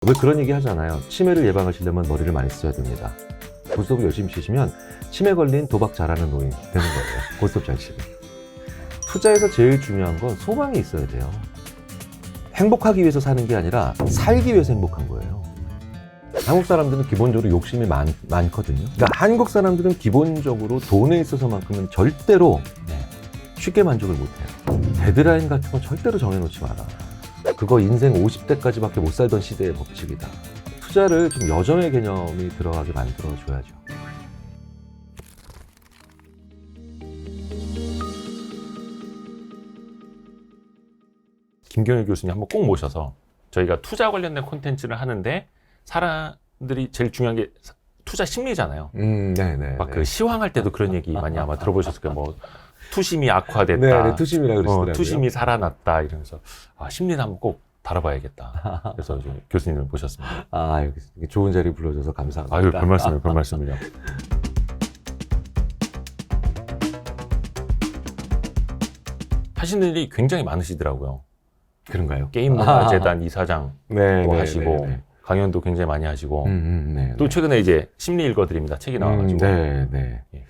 왜 그런 얘기 하잖아요. 치매를 예방하시려면 머리를 많이 써야 됩니다. 고스톱을 열심히 치시면 치매 걸린 도박 잘하는 노인 되는 거예요. 고스톱 잘 치면. 투자에서 제일 중요한 건 소망이 있어야 돼요. 행복하기 위해서 사는 게 아니라 살기 위해서 행복한 거예요. 한국 사람들은 기본적으로 욕심이 많거든요. 그러니까 한국 사람들은 기본적으로 돈에 있어서만큼은 절대로 쉽게 만족을 못해요. 데드라인 같은 건 절대로 정해놓지 마라. 그거 인생 50대까지밖에 못 살던 시대의 법칙이다. 투자를 좀 여정의 개념이 들어가게 만들어줘야죠. 김경일 교수님 한번 꼭 모셔서 저희가 투자 관련된 콘텐츠를 하는데 사람들이 제일 중요한 게 투자 심리잖아요. 네네. 막 그 시황할 때도 그런 얘기 많이 아마 들어보셨을 거예요. 뭐 투심이 악화됐다. 네, 투심이라 그러시더라고요. 투심이 살아났다 이러면서 심리는 한번 꼭 다뤄봐야겠다. 그래서 이제 교수님을 모셨습니다. 이렇게 좋은 자리 불러줘서 감사합니다. 아유, 별 말씀이요, 별 말씀이요. 하시는 일이 굉장히 많으시더라고요. 그런가요? 게임문화재단 이사장 네, 또 네, 하시고 네, 네. 강연도 굉장히 많이 하시고 네, 또 네. 최근에 이제 심리 읽어드립니다. 책이 나와가지고 네. 예.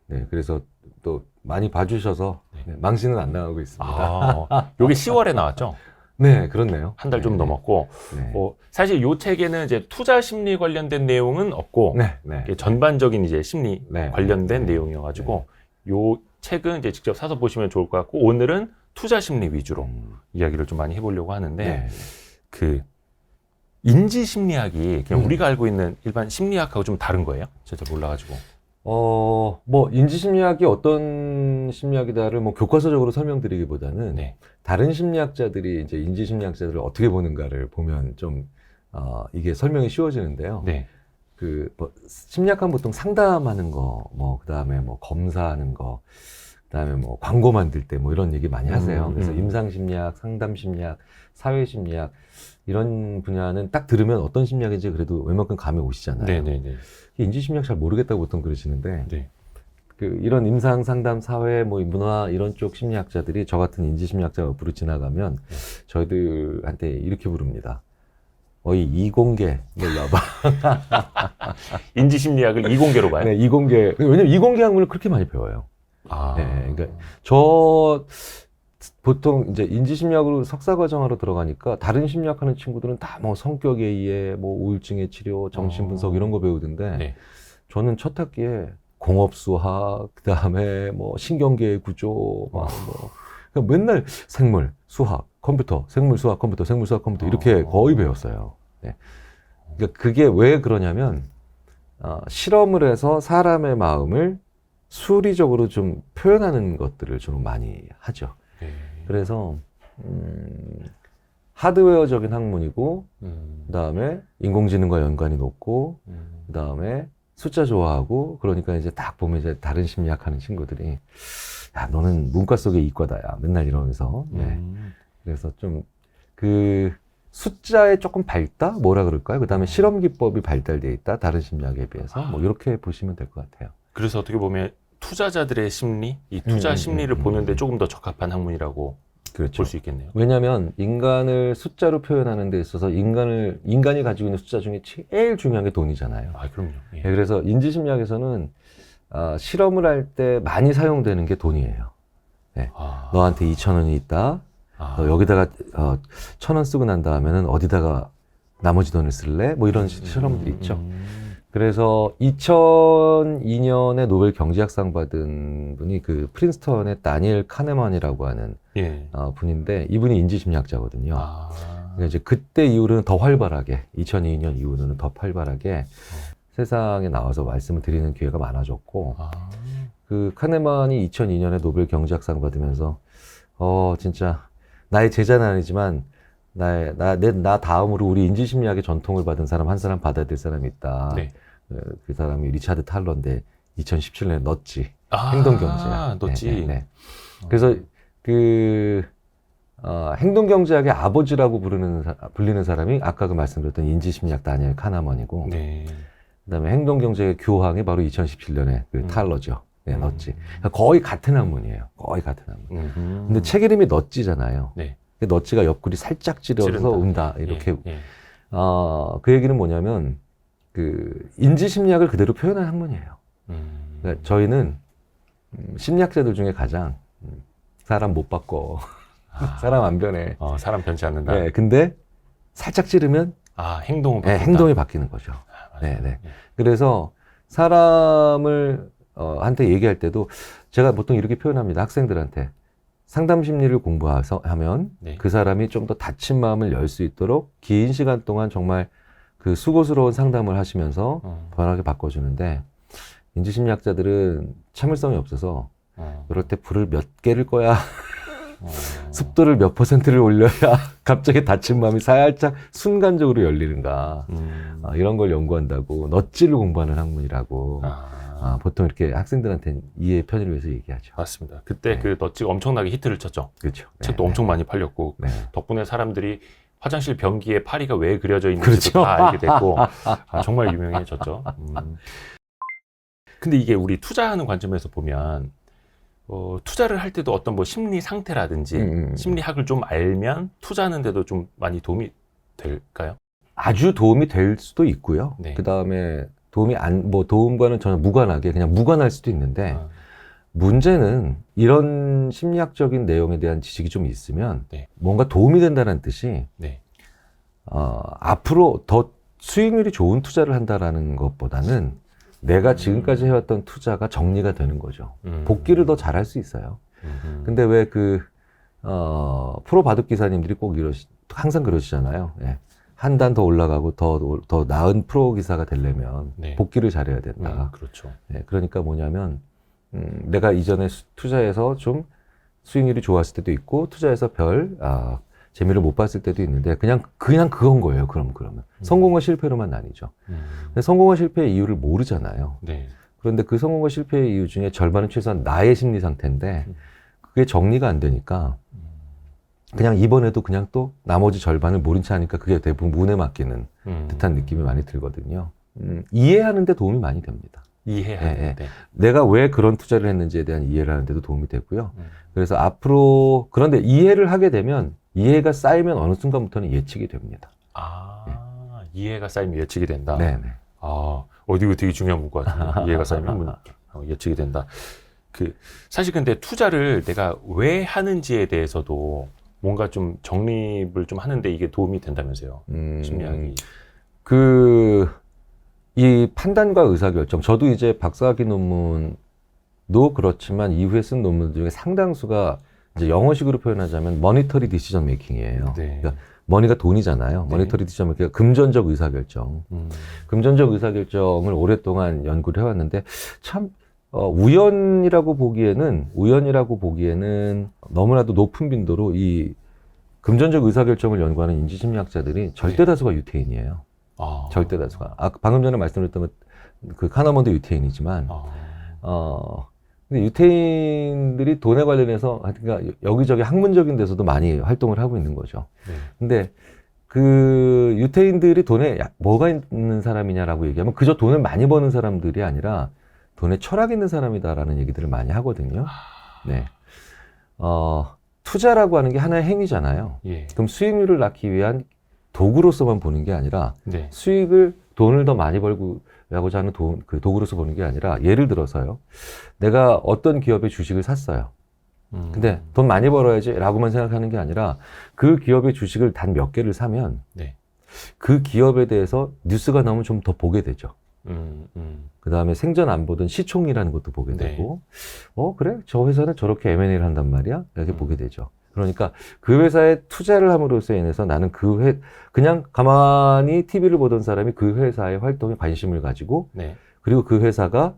네, 그래서 또 많이 봐주셔서 망신은 안 나가고 있습니다. 요게 10월에 나왔죠? 네, 그렇네요. 한 달 좀 넘었고 네. 사실 요 책에는 이제 투자 심리 관련된 내용은 없고 네. 이게 전반적인 이제 심리 네. 관련된 내용이어가지고 요 책은 이제 직접 사서 보시면 좋을 것 같고 오늘은 투자 심리 위주로 이야기를 좀 많이 해보려고 하는데 네. 그 인지 심리학이 그냥 음. 우리가 알고 있는 일반 심리학하고 좀 다른 거예요? 제가 잘 몰라가지고. 뭐 인지심리학이 어떤 심리학이다를 뭐 교과서적으로 설명드리기보다는 네. 다른 심리학자들이 이제 인지심리학자들을 어떻게 보는가를 보면 좀 이게 설명이 쉬워지는데요. 네. 뭐 심리학하면 보통 상담하는 거, 뭐 그다음에 뭐 검사하는 거, 그다음에 뭐 광고 만들 때 뭐 이런 얘기 많이 하세요. 그래서 임상심리학, 상담심리학, 사회심리학 이런 분야는 딱 들으면 어떤 심리학인지 그래도 웬만큼 감이 오시잖아요. 네네네. 인지심리학 잘 모르겠다고 보통 그러시는데 네. 이런 임상, 상담, 사회, 뭐 문화 이런 쪽 심리학자들이 저 같은 인지심리학자가 옆으로 지나가면 저희들한테 이렇게 부릅니다. 어이 이공계 일로 와봐. 인지 심리학을 이공계로 봐요? 네, 이공계. 왜냐면 이공계 학문을 그렇게 많이 배워요. 네, 그러니까 저 보통 이제 인지심리학으로 석사과정하러 들어가니까 다른 심리학하는 친구들은 다 뭐 성격에 의해 뭐 우울증의 치료, 정신분석 이런 거 배우던데 네. 저는 첫 학기에 공업수학, 그 다음에 뭐 신경계의 구조, 막 뭐 맨날 생물, 수학, 컴퓨터, 생물, 수학, 컴퓨터, 생물, 수학, 컴퓨터 이렇게 거의 배웠어요. 네. 그러니까 그게 왜 그러냐면 실험을 해서 사람의 마음을 수리적으로 좀 표현하는 것들을 좀 많이 하죠. 네. 그래서 하드웨어적인 학문이고 그다음에 인공지능과 연관이 높고 그다음에 숫자 좋아하고 그러니까 이제 딱 보면 이제 다른 심리학 하는 친구들이 야 너는 문과 속의 이과다야 맨날 이러면서 그래서 좀 숫자에 조금 밝다 뭐라 그럴까요? 그다음에 실험 기법이 발달돼 있다 다른 심리학에 비해서 뭐 이렇게 보시면 될 것 같아요. 그래서 어떻게 보면 투자자들의 심리, 이 투자 심리를 보는데 조금 더 적합한 학문이라고 그렇죠. 볼 수 있겠네요. 왜냐하면 인간을 숫자로 표현하는 데 있어서 인간이 가지고 있는 숫자 중에 제일 중요한 게 돈이잖아요. 그럼요. 예. 그래서 인지심리학에서는 실험을 할 때 많이 사용되는 게 돈이에요. 네. 너한테 2,000원이 있다. 너 여기다가 1,000원 쓰고 난 다음에는 어디다가 나머지 돈을 쓸래? 뭐 이런 실험들이 있죠. 그래서 2002년에 노벨 경제학상 받은 분이 프린스턴의 다니엘 카네만이라고 하는 예. 분인데 이분이 인지심리학자거든요. 그러니까 이제 그때 이후로는 더 활발하게 2002년 이후로는 더 활발하게 세상에 나와서 말씀을 드리는 기회가 많아졌고 카네만이 2002년에 노벨 경제학상 받으면서 진짜 나의 제자는 아니지만 나 다음으로 우리 인지심리학의 전통을 받은 사람 한 사람 받아야 될 사람이 있다. 네. 그 사람이 리차드 탈러인데 2017년에 넣었지. 행동경제학. 넣었지. 네. 그래서 행동경제학의 아버지라고 불리는 사람이 아까 말씀드렸던 인지심리학 다니엘 카네만이고 네. 그다음에 행동경제의 교황이 바로 2017년에 탈러죠. 네, 넛지. 거의 같은 학문이에요. 거의 같은 학문. 근데 책 이름이 넛지잖아요. 네. 넛지가 옆구리 살짝 찌르서 찌른다. 운다. 이렇게. 그 얘기는 뭐냐면 그 인지 심리학을 그대로 표현한 학문이에요. 그러니까 저희는 심리학자들 중에 가장 사람 못 바꿔, 사람 안 변해. 사람 변치 않는다. 네, 근데 살짝 찌르면 행동은 네, 바뀐다. 행동이 바뀌는 거죠. 맞아요. 네, 네. 그래서 사람을 한테 얘기할 때도 제가 보통 이렇게 표현합니다. 학생들한테 상담 심리를 공부하면 네. 그 사람이 좀 더 닫힌 마음을 열 수 있도록 긴 시간 동안 정말 그 수고스러운 상담을 하시면서 변하게 바꿔주는데 인지심리학자들은 참을성이 없어서 이럴 때 불을 몇 개를 꺼야 습도를 몇 %를 올려야 갑자기 닫힌 마음이 살짝 순간적으로 열리는가 이런 걸 연구한다고 넛지를 공부하는 학문이라고 보통 이렇게 학생들한테 이해 편의를 위해서 얘기하죠. 맞습니다. 그때 네. 그 넛지가 엄청나게 히트를 쳤죠. 그렇죠. 책도 네, 엄청 많이 팔렸고 네. 덕분에 사람들이 화장실 변기에 파리가 왜 그려져 있는지도 그렇죠. 다 알게 됐고 정말 유명해졌죠. 근데 이게 우리 투자하는 관점에서 보면 투자를 할 때도 어떤 뭐 심리 상태라든지 심리학을 좀 알면 투자하는 데도 좀 많이 도움이 될까요? 아주 도움이 될 수도 있고요. 네. 그 다음에 도움과는 전혀 무관하게 그냥 무관할 수도 있는데 문제는 이런 심리학적인 내용에 대한 지식이 좀 있으면 네. 뭔가 도움이 된다는 뜻이 네. 앞으로 더 수익률이 좋은 투자를 한다라는 것보다는 내가 지금까지 해왔던 투자가 정리가 되는 거죠. 복귀를 더 잘할 수 있어요. 근데 왜 프로 바둑 기사님들이 꼭 항상 그러시잖아요. 예. 한 단 더 올라가고 더 나은 프로 기사가 되려면 네. 복귀를 잘해야 된다. 그렇죠. 예. 그러니까 뭐냐면, 내가 이전에 투자해서 좀 수익률이 좋았을 때도 있고, 투자해서 재미를 못 봤을 때도 있는데, 그냥 그건 거예요. 그러면. 성공과 실패로만 나뉘죠. 근데 성공과 실패의 이유를 모르잖아요. 네. 그런데 그 성공과 실패의 이유 중에 절반은 최소한 나의 심리 상태인데, 그게 정리가 안 되니까, 그냥 이번에도 그냥 또 나머지 절반을 모른 채 하니까 그게 대부분 운에 맡기는 듯한 느낌이 많이 들거든요. 이해하는 데 도움이 많이 됩니다. 이해하는데. 네. 내가 왜 그런 투자를 했는지에 대한 이해를 하는 데도 도움이 되고요. 그래서 앞으로, 그런데 이해를 하게 되면 이해가 쌓이면 어느 순간부터는 예측이 됩니다. 이해가 쌓이면 예측이 된다. 네네. 이거 되게 중요한 문구 같은데. 이해가 쌓이면 예측이 된다. 사실 근데 투자를 내가 왜 하는지에 대해서도 뭔가 좀 정립을 좀 하는데 이게 도움이 된다면서요. 심리학이. 이 판단과 의사결정, 저도 이제 박사학위 논문도 그렇지만 이후에 쓴 논문들 중에 상당수가 이제 영어식으로 표현하자면 머니터리 디시전 메이킹이에요. 네. 그러니까 머니가 돈이잖아요. 네. 머니터리 디시전 메이킹, 금전적 의사결정. 금전적 의사결정을 오랫동안 연구를 해왔는데 참 우연이라고 보기에는 너무나도 높은 빈도로 이 금전적 의사결정을 연구하는 인지심리학자들이 절대 다수가 유태인이에요. 절대 다수가. 방금 전에 말씀드렸던 그 카너먼도 유태인이지만, 근데 유태인들이 돈에 관련해서 그러니까 여기저기 학문적인 데서도 많이 활동을 하고 있는 거죠. 네. 근데 그 유태인들이 돈에 뭐가 있는 사람이냐라고 얘기하면 그저 돈을 많이 버는 사람들이 아니라 돈에 철학이 있는 사람이다라는 얘기들을 많이 하거든요. 네. 투자라고 하는 게 하나의 행위잖아요. 예. 그럼 수익률을 낳기 위한 도구로서만 보는 게 아니라 네. 돈을 더 많이 벌고자 하는 그 도구로서 보는 게 아니라 예를 들어서요. 내가 어떤 기업의 주식을 샀어요. 근데 돈 많이 벌어야지 라고만 생각하는 게 아니라 그 기업의 주식을 단 몇 개를 사면 네. 그 기업에 대해서 뉴스가 나오면 좀 더 보게 되죠. 그 다음에 생전 안 보던 시총이라는 것도 보게 네. 되고, 그래? 저 회사는 저렇게 M&A를 한단 말이야? 이렇게 보게 되죠. 그러니까 그 회사에 투자를 함으로써 인해서 나는 그냥 가만히 TV를 보던 사람이 그 회사의 활동에 관심을 가지고, 네. 그리고 그 회사가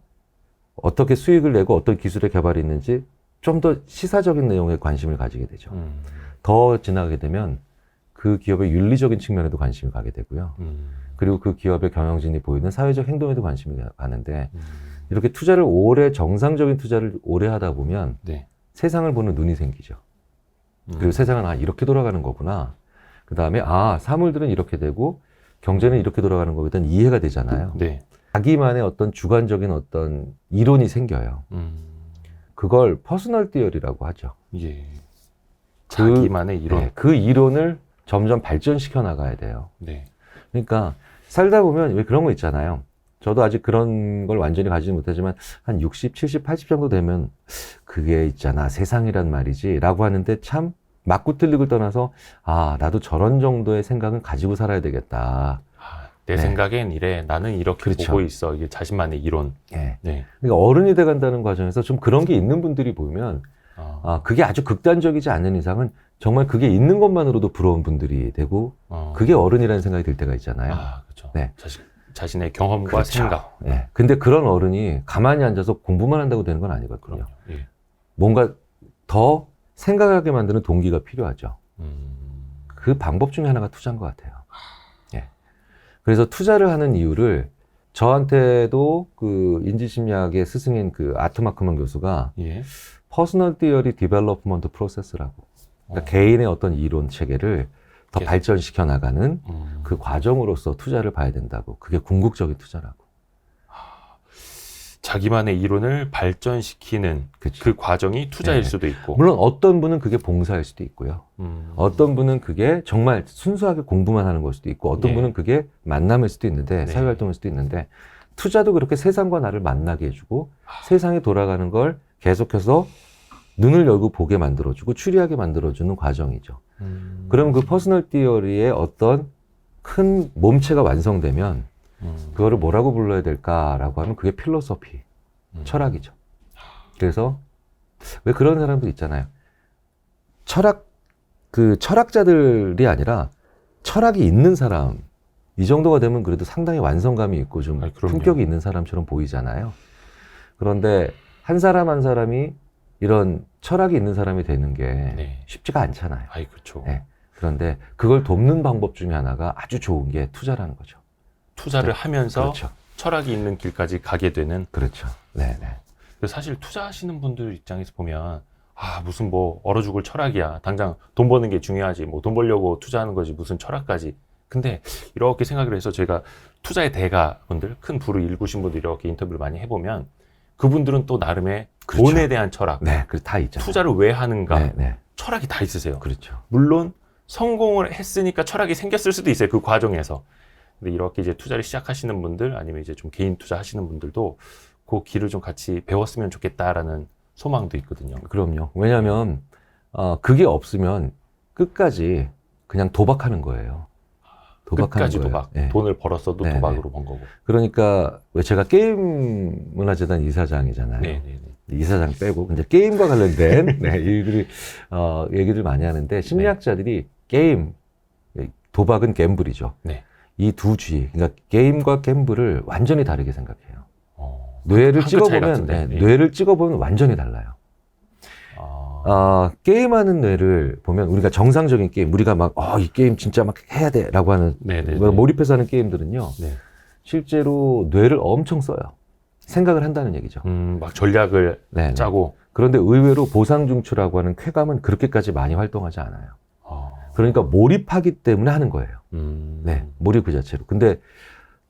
어떻게 수익을 내고 어떤 기술의 개발이 있는지 좀 더 시사적인 내용에 관심을 가지게 되죠. 더 지나가게 되면 그 기업의 윤리적인 측면에도 관심을 가게 되고요. 그리고 그 기업의 경영진이 보이는 사회적 행동에도 관심이 가는데 이렇게 정상적인 투자를 오래 하다 보면 네. 세상을 보는 눈이 생기죠. 그리고 세상은 이렇게 돌아가는 거구나. 그 다음에 사물들은 이렇게 되고 경제는 이렇게 돌아가는 거에 대한 이해가 되잖아요. 네. 자기만의 어떤 주관적인 어떤 이론이 생겨요. 그걸 퍼스널 티어리라고 하죠. 예. 자기만의 이론. 네, 그 이론을 점점 발전시켜 나가야 돼요. 네. 그러니까 살다 보면 왜 그런 거 있잖아요. 저도 아직 그런 걸 완전히 가지지 못하지만 한 60, 70, 80 정도 되면 그게 있잖아. 세상이란 말이지. 라고 하는데 참 맞고 틀리고를 떠나서 아, 나도 저런 정도의 생각은 가지고 살아야 되겠다. 내 네. 생각엔 이래. 나는 이렇게 그렇죠. 보고 있어. 이게 자신만의 이론. 예. 네. 그러니까 어른이 돼간다는 과정에서 좀 그런 게 있는 분들이 보면 그게 아주 극단적이지 않은 이상은 정말 그게 있는 것만으로도 부러운 분들이 되고 그게 어른이라는 생각이 들 때가 있잖아요. 그렇죠. 네. 자신의 경험과 그렇죠. 생각. 예. 근데 그런 어른이 가만히 앉아서 공부만 한다고 되는 건 아니거든요. 예. 뭔가 더 생각하게 만드는 동기가 필요하죠. 그 방법 중에 하나가 투자인 것 같아요. 예. 그래서 투자를 하는 이유를 저한테도 그 인지심리학의 스승인 그 아트마크만 교수가 예. 퍼스널 티어리 디벨롭먼트 프로세스라고, 그러니까 개인의 어떤 이론 체계를 더 계속. 발전시켜 나가는 그 과정으로서 투자를 봐야 된다고. 그게 궁극적인 투자라고. 자기만의 이론을 발전시키는 그쵸. 그 과정이 투자일 네. 수도 있고. 물론 어떤 분은 그게 봉사일 수도 있고요. 어떤 분은 그게 정말 순수하게 공부만 하는 걸 수도 있고, 어떤 네. 분은 그게 만남일 수도 있는데, 네. 사회활동일 수도 있는데, 투자도 그렇게 세상과 나를 만나게 해주고, 세상이 돌아가는 걸 계속해서 눈을 열고 보게 만들어주고, 추리하게 만들어주는 과정이죠. 그럼 그 퍼스널 티어리의 어떤 큰 몸체가 완성되면, 그거를 뭐라고 불러야 될까라고 하면 그게 필로소피, 철학이죠. 그래서 왜 그런 사람들 있잖아요. 철학자들이 아니라 철학이 있는 사람, 이 정도가 되면 그래도 상당히 완성감이 있고 좀 그럼요. 품격이 있는 사람처럼 보이잖아요. 그런데 한 사람 한 사람이 이런 철학이 있는 사람이 되는 게 네. 쉽지가 않잖아요. 그렇죠. 네. 그런데 그걸 돕는 방법 중에 하나가 아주 좋은 게 투자라는 거죠. 투자를 하면서 그렇죠. 철학이 있는 길까지 가게 되는. 그렇죠. 네네. 그래서 사실 투자하시는 분들 입장에서 보면 무슨 뭐 얼어 죽을 철학이야. 당장 돈 버는 게 중요하지. 뭐 돈 벌려고 투자하는 거지. 무슨 철학까지. 근데 이렇게 생각을 해서 제가 투자의 대가분들, 큰 부를 일구신 분들 이렇게 인터뷰를 많이 해보면 그분들은 또 나름의 그렇죠. 돈에 대한 철학, 네, 그 다 있잖아요. 투자를 왜 하는가, 네, 네. 철학이 다 있으세요. 그렇죠. 물론 성공을 했으니까 철학이 생겼을 수도 있어요. 그 과정에서. 근데 이렇게 이제 투자를 시작하시는 분들, 아니면 이제 좀 개인 투자하시는 분들도 그 길을 좀 같이 배웠으면 좋겠다라는 소망도 있거든요. 그럼요. 왜냐하면 그게 없으면 끝까지 그냥 도박하는 거예요. 끝까지 거예요. 도박. 네. 돈을 벌었어도 네, 도박으로 번 거고. 그러니까 왜 제가 게임문화재단 이사장이잖아요. 네. 이사장 빼고 근데 게임과 관련된 네, 일들이 얘기들 많이 하는데 심리학자들이 게임, 도박은 갬블이죠. 네. 이 두 주의, 그러니까 게임과 갬블을 완전히 다르게 생각해요. 뇌를 한끗 차이 찍어보면 같은데. 예. 뇌를 찍어보면 완전히 달라요. 게임하는 뇌를 보면 우리가 정상적인 게임, 우리가 막 이 게임 진짜 막 해야 돼라고 하는 몰입해서 하는 게임들은요. 네. 실제로 뇌를 엄청 써요. 생각을 한다는 얘기죠. 막 전략을 네네. 짜고. 그런데 의외로 보상중추라고 하는 쾌감은 그렇게까지 많이 활동하지 않아요. 그러니까 몰입하기 때문에 하는 거예요. 네, 몰입 그 자체로. 근데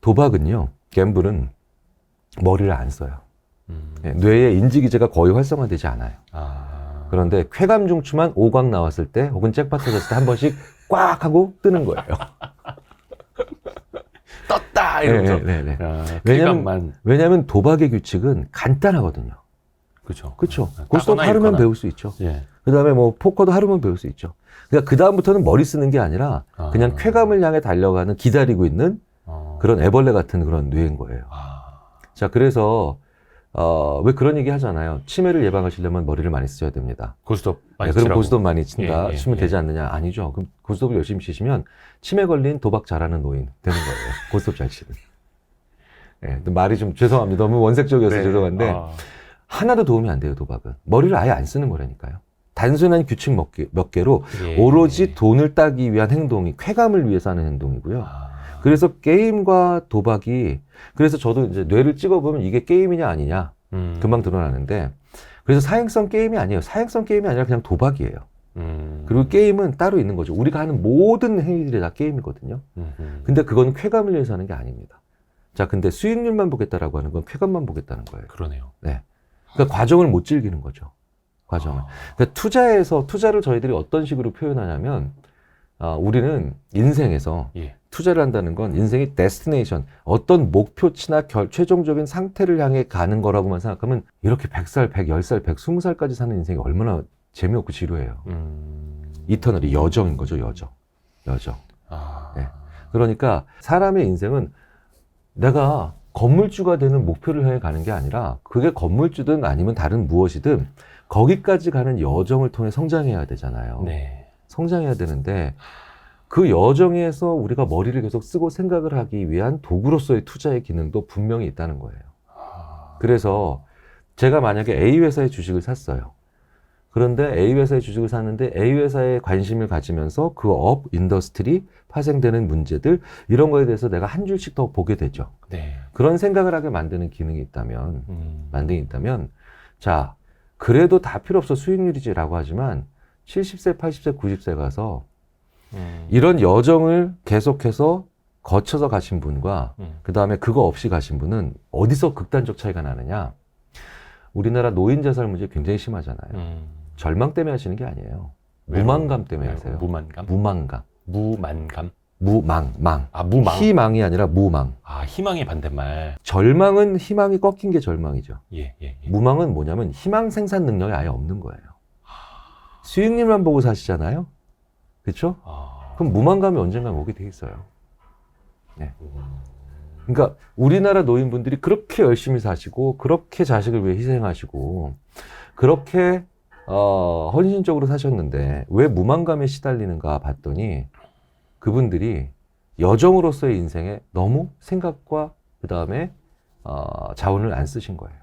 도박은요, 갬블은 머리를 안 써요. 네, 뇌의 인지기제가 거의 활성화되지 않아요. 그런데 쾌감 중추만 5강 나왔을 때 혹은 잭팟 터졌을 때 한 번씩 꽉 하고 뜨는 거예요. 떴다! 이러면서. 네. 쾌감만. 왜냐하면 도박의 규칙은 간단하거든요. 그렇죠. 그렇죠. 고스톱 하루면 배울 수 있죠. 예. 그 다음에 뭐 포커도 하루면 배울 수 있죠. 그러니까 그 다음부터는 머리 쓰는 게 아니라 그냥 쾌감을 향해 달려가는, 기다리고 있는 그런 애벌레 같은 그런 뇌인 거예요. 자, 그래서 왜 그런 얘기 하잖아요. 치매를 예방하시려면 머리를 많이 써야 됩니다. 고스톱 많이 그럼 치라고. 고스톱 많이 친다. 예. 치면 되지 않느냐? 아니죠. 그럼 고스톱을 열심히 치시면 치매 걸린 도박 잘하는 노인 되는 거예요. 고스톱 잘 치는. 예, 말이 좀 죄송합니다. 너무 원색적이어서 네. 죄송한데 하나도 도움이 안 돼요. 도박은. 머리를 아예 안 쓰는 거라니까요. 단순한 규칙 몇 개로 오로지 돈을 따기 위한 행동이, 쾌감을 위해서 하는 행동이고요. 그래서 게임과 도박이, 그래서 저도 이제 뇌를 찍어보면 이게 게임이냐 아니냐 금방 드러나는데, 그래서 사행성 게임이 아니에요. 사행성 게임이 아니라 그냥 도박이에요. 그리고 게임은 따로 있는 거죠. 우리가 하는 모든 행위들이 다 게임이거든요. 근데 그건 쾌감을 위해서 하는 게 아닙니다. 자, 근데 수익률만 보겠다라고 하는 건 쾌감만 보겠다는 거예요. 그러네요. 네. 그러니까 과정을 못 즐기는 거죠. 과정을. 그러니까 투자를 저희들이 어떤 식으로 표현하냐면, 우리는 인생에서 예. 투자를 한다는 건 인생의 데스티네이션, 어떤 목표치나 최종적인 상태를 향해 가는 거라고만 생각하면 이렇게 100살, 110살, 120살까지 사는 인생이 얼마나 재미없고 지루해요. 이터널이 여정인 거죠, 여정. 네. 그러니까 사람의 인생은 내가 건물주가 되는 목표를 향해 가는 게 아니라 그게 건물주든 아니면 다른 무엇이든 거기까지 가는 여정을 통해 성장해야 되잖아요. 네. 성장해야 되는데 그 여정에서 우리가 머리를 계속 쓰고 생각을 하기 위한 도구로서의 투자의 기능도 분명히 있다는 거예요. 그래서 제가 만약에 A 회사의 주식을 샀어요. 그런데 A 회사의 주식을 샀는데 A 회사에 관심을 가지면서 그 업, 인더스트리, 파생되는 문제들 이런 거에 대해서 내가 한 줄씩 더 보게 되죠. 네. 그런 생각을 하게 만드는 기능이 있다면 자, 그래도 다 필요 없어 수익률이지라고 하지만 70세, 80세, 90세 가서 이런 여정을 계속해서 거쳐서 가신 분과 그 다음에 그거 없이 가신 분은 어디서 극단적 차이가 나느냐. 우리나라 노인 자살 문제 굉장히 심하잖아요. 절망 때문에 하시는 게 아니에요. 무망감 때문에 하세요. 무망감. 무망. 아, 무망. 희망이 아니라 무망. 아, 희망의 반대말. 절망은 희망이 꺾인 게 절망이죠. 예. 무망은 뭐냐면 희망 생산 능력이 아예 없는 거예요. 수익률만 보고 사시잖아요. 그렇죠? 그럼 무망감이 언젠가 오게 돼 있어요. 네. 그러니까 우리나라 노인분들이 그렇게 열심히 사시고 그렇게 자식을 위해 희생하시고 그렇게 헌신적으로 사셨는데 왜 무망감에 시달리는가 봤더니 그분들이 여정으로서의 인생에 너무 생각과 그 다음에 자원을 안 쓰신 거예요.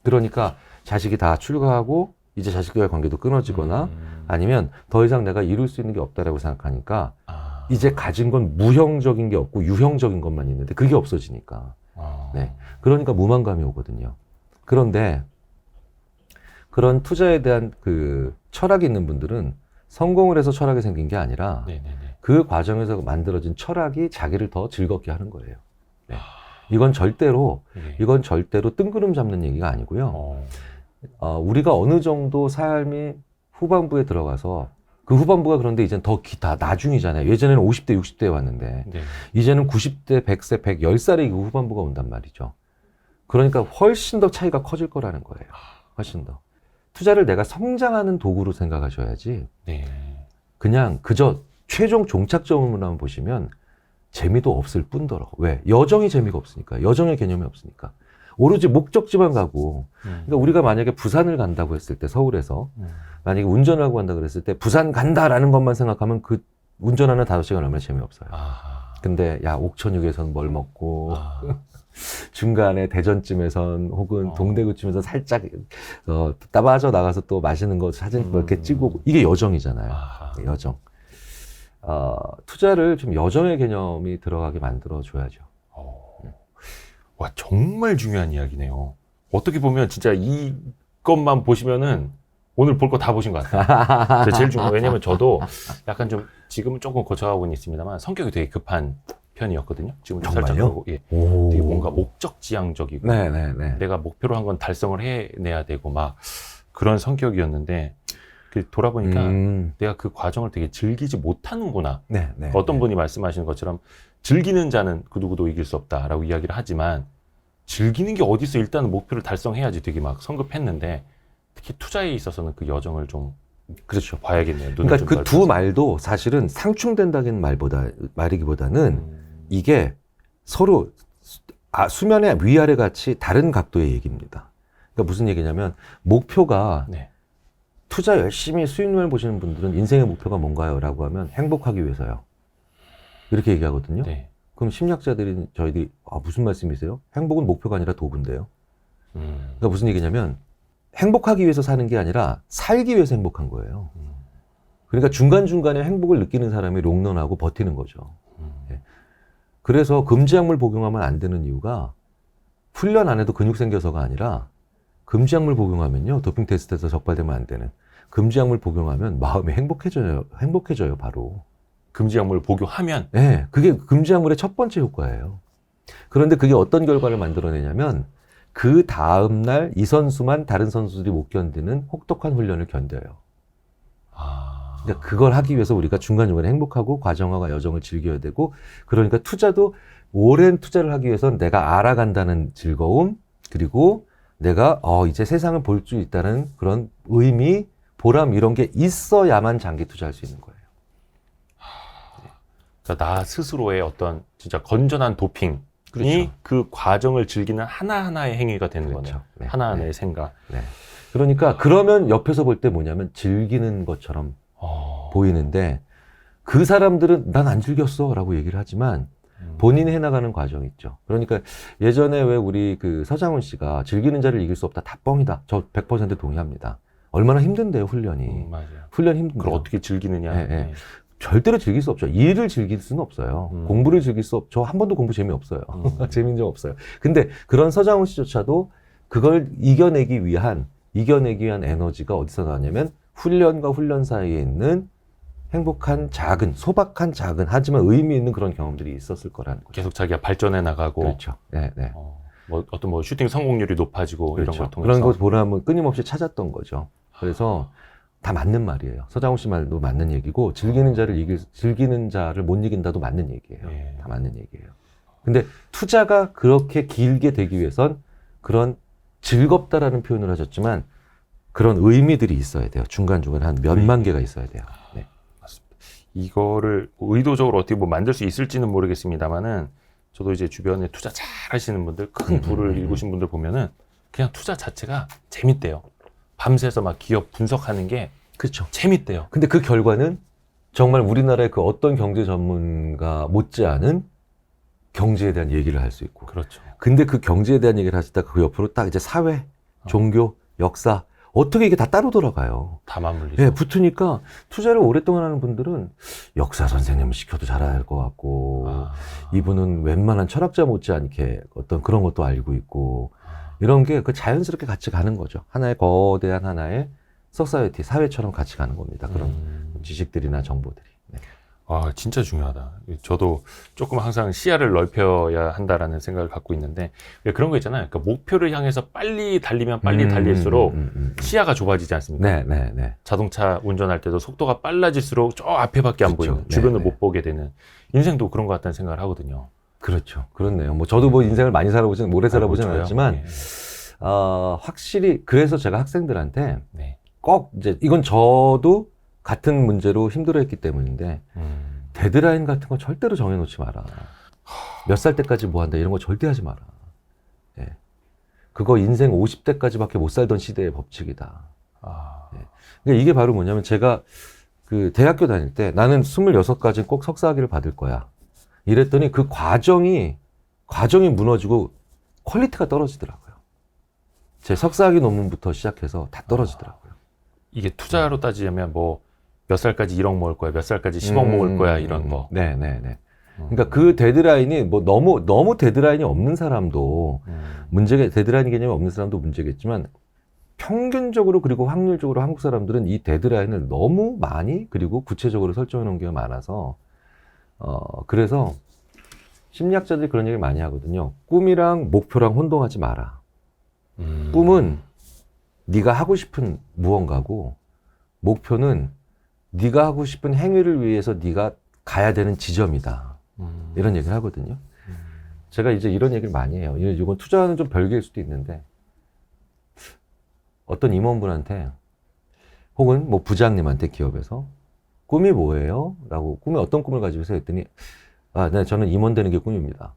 그러니까 자식이 다 출가하고 이제 자식과의 관계도 끊어지거나 아니면 더 이상 내가 이룰 수 있는 게 없다라고 생각하니까 이제 가진 건 무형적인 게 없고 유형적인 것만 있는데 그게 없어지니까. 네. 그러니까 무망감이 오거든요. 그런데 그런 투자에 대한 그 철학이 있는 분들은 성공을 해서 철학이 생긴 게 아니라 그 과정에서 만들어진 철학이 자기를 더 즐겁게 하는 거예요. 네. 이건 절대로 뜬구름 잡는 얘기가 아니고요. 우리가 어느 정도 삶이 후반부에 들어가서 그 후반부가 그런데 이제는 다 나중이잖아요. 예전에는 50대, 60대에 왔는데 이제는 90대, 100세, 110살에 그 후반부가 온단 말이죠. 그러니까 훨씬 더 차이가 커질 거라는 거예요. 훨씬 더. 투자를 내가 성장하는 도구로 생각하셔야지 그냥 그저 최종 종착점으로만 보시면 재미도 없을 뿐더러. 왜? 여정이 재미가 없으니까. 여정의 개념이 없으니까. 오로지 목적지만 가고 그러니까 우리가 만약에 부산을 간다고 했을 때 서울에서 만약에 운전을 하고 간다 그랬을 때 부산 간다라는 것만 생각하면 그 운전하는 5시간 얼마나 재미없어요. 근데 야 옥천육에선 뭘 먹고 중간에 대전쯤에선 혹은 동대구쯤에서 살짝 따바져 나가서 또 맛있는 거 사진 이렇게 찍고 이게 여정이잖아요. 여정. 투자를 좀 여정의 개념이 들어가게 만들어줘야죠. 와, 정말 중요한 이야기네요. 어떻게 보면 진짜 이것만 보시면은 오늘 볼 거 다 보신 것 같아요. 제일 중요해요. 왜냐면 저도 약간 좀 지금은 조금 고쳐가고는 있습니다만 성격이 되게 급한 편이었거든요. 지금 정말요? 되게 뭔가 목적지향적이고 내가 목표로 한 건 달성을 해내야 되고 막 그런 성격이었는데 돌아보니까 내가 그 과정을 되게 즐기지 못하는구나. 어떤 분이 말씀하시는 것처럼 즐기는 자는 그 누구도 이길 수 없다라고 이야기를 하지만 즐기는 게 어디서 일단은 목표를 달성해야지 되게 막 성급했는데 특히 투자에 있어서는 그 여정을 좀 그렇죠. 봐야겠네요. 그러니까 그 두 말도 사실은 상충된다는 말이기보다는 이게 서로 수면의 위아래 같이 다른 각도의 얘기입니다. 그러니까 무슨 얘기냐면 목표가 투자 열심히 수익률 보시는 분들은 인생의 목표가 뭔가요? 라고 하면 행복하기 위해서요. 이렇게 얘기하거든요. 그럼 심리학자들이 저희들이 무슨 말씀이세요? 행복은 목표가 아니라 도구인데요. 그러니까 무슨 얘기냐면 행복하기 위해서 사는 게 아니라 살기 위해서 행복한 거예요. 그러니까 중간중간에 행복을 느끼는 사람이 롱런하고 버티는 거죠. 그래서 금지약물 복용하면 안 되는 이유가 훈련 안 해도 근육 생겨서가 아니라 금지약물 복용하면요. 도핑 테스트에서 적발되면 안 되는. 금지약물 복용하면 마음이 행복해져요, 바로. 금지약물을 복용하면? 네, 그게 금지약물의 첫 번째 효과예요. 그런데 그게 어떤 결과를 만들어내냐면 그 다음날 이 선수만 다른 선수들이 못 견디는 혹독한 훈련을 견뎌요. 그러니까 그걸 하기 위해서 우리가 중간중간에 행복하고 과정과 여정을 즐겨야 되고, 그러니까 투자도 오랜 투자를 하기 위해서는 내가 알아간다는 즐거움, 그리고 내가 이제 세상을 볼 수 있다는 그런 의미, 보람 이런 게 있어야만 장기 투자할 수 있는 거예요. 그러니까 나 스스로의 어떤 진짜 건전한 도핑이 그렇죠. 그 과정을 즐기는 하나하나의 행위가 되는 그렇죠. 거네요. 네. 하나하나의 네. 생각. 네. 그러니까 그러면 옆에서 볼 때 뭐냐면 즐기는 것처럼 보이는데, 그 사람들은 난 안 즐겼어 라고 얘기를 하지만 본인이 해나가는 과정이 있죠. 그러니까 예전에 왜 우리 그 서장훈 씨가 즐기는 자를 이길 수 없다, 다 뻥이다, 저 100% 동의합니다. 얼마나 힘든데요, 훈련이. 맞아요. 훈련 힘든데요. 그걸 어떻게 즐기느냐. 네, 네. 절대로 즐길 수 없죠. 일을 즐길 수는 없어요. 공부를 즐길 수 저 한 번도 공부 재미없어요. 재미인 적 없어요. 근데 그런 서장훈 씨조차도 그걸 이겨내기 위한 에너지가 어디서 나왔냐면 훈련과 훈련 사이에 있는 행복한 작은, 소박한 작은, 하지만 의미 있는 그런 경험들이 있었을 거라는 거죠. 계속 자기가 발전해 나가고. 그렇죠. 네, 네. 어떤 슈팅 성공률이 높아지고 그렇죠. 이런 걸 통해서. 그런 것 보람은 끊임없이 찾았던 거죠. 그래서 다 맞는 말이에요. 서장훈 씨 말도 맞는 얘기고, 즐기는 자를 못 이긴다도 맞는 얘기예요. 예. 다 맞는 얘기예요. 근데 투자가 그렇게 길게 되기 위해선 그런 즐겁다라는 표현을 하셨지만 그런 의미들이 있어야 돼요. 중간중간에 한 몇만 개가 있어야 돼요. 네. 이거를 의도적으로 어떻게 뭐 만들 수 있을지는 모르겠습니다만은, 저도 이제 주변에 투자 잘 하시는 분들, 큰 부를 일구신 분들 보면은 그냥 투자 자체가 재밌대요. 밤새서 막 기업 분석하는 게 그렇죠. 재밌대요. 근데 그 결과는 정말 우리나라의 그 어떤 경제 전문가 못지않은 경제에 대한 얘기를 할 수 있고. 그렇죠. 근데 그 경제에 대한 얘기를 하시다가 그 옆으로 딱 이제 사회, 종교, 역사, 어떻게 이게 다 따로 돌아가요. 다 맞물리죠. 예, 붙으니까 투자를 오랫동안 하는 분들은 역사 선생님을 시켜도 잘할 것 같고, 이분은 웬만한 철학자 못지않게 어떤 그런 것도 알고 있고, 이런 게 그 자연스럽게 같이 가는 거죠. 거대한 하나의 소사이어티, 사회처럼 같이 가는 겁니다. 그런 지식들이나 정보들이. 네. 진짜 중요하다. 저도 조금 항상 시야를 넓혀야 한다라는 생각을 갖고 있는데, 그런 거 있잖아요. 그러니까 목표를 향해서 빨리 달리면 빨리 달릴수록 시야가 좁아지지 않습니까? 네, 네, 네. 자동차 운전할 때도 속도가 빨라질수록 저 앞에밖에 안 그렇죠. 보이는, 주변을 네, 못 보게 되는, 인생도 그런 것 같다는 생각을 하거든요. 그렇죠. 그렇네요. 뭐 저도 뭐 인생을 많이 오래 살아보진 저요? 않았지만, 네. 확실히 그래서 제가 학생들한테 네. 꼭 이제 이건 저도 같은 문제로 힘들어했기 때문인데, 데드라인 같은 거 절대로 정해놓지 마라. 몇 살 때까지 뭐 한다 이런 거 절대 하지 마라. 예. 그거 인생 50대까지밖에 못 살던 시대의 법칙이다. 예. 그러니까 이게 바로 뭐냐면, 제가 그 대학교 다닐 때 나는 26까지 꼭 석사학위를 받을 거야. 이랬더니 그 과정이 무너지고 퀄리티가 떨어지더라고요. 제 석사학위 논문부터 시작해서 다 떨어지더라고요. 이게 투자로 따지자면 뭐 몇 살까지 1억 모을 거야, 몇 살까지 10억 모을 거야, 이런 거. 네, 네, 네. 그러니까 그 데드라인이 뭐 너무 데드라인이 없는 사람도 데드라인 개념이 없는 사람도 문제겠지만, 평균적으로 그리고 확률적으로 한국 사람들은 이 데드라인을 너무 많이 그리고 구체적으로 설정해 놓은 경우가 많아서, 그래서 심리학자들이 그런 얘기를 많이 하거든요. 꿈이랑 목표랑 혼동하지 마라. 꿈은 네가 하고 싶은 무언가고, 목표는 네가 하고 싶은 행위를 위해서 네가 가야 되는 지점이다. 이런 얘기를 하거든요. 제가 이제 이런 얘기를 많이 해요. 이건 투자는 좀 별개일 수도 있는데, 어떤 임원분한테 혹은 뭐 부장님한테 기업에서 꿈이 뭐예요? 라고, 꿈이 어떤 꿈을 가지고 있어요? 했더니, 네, 저는 임원 되는 게 꿈입니다.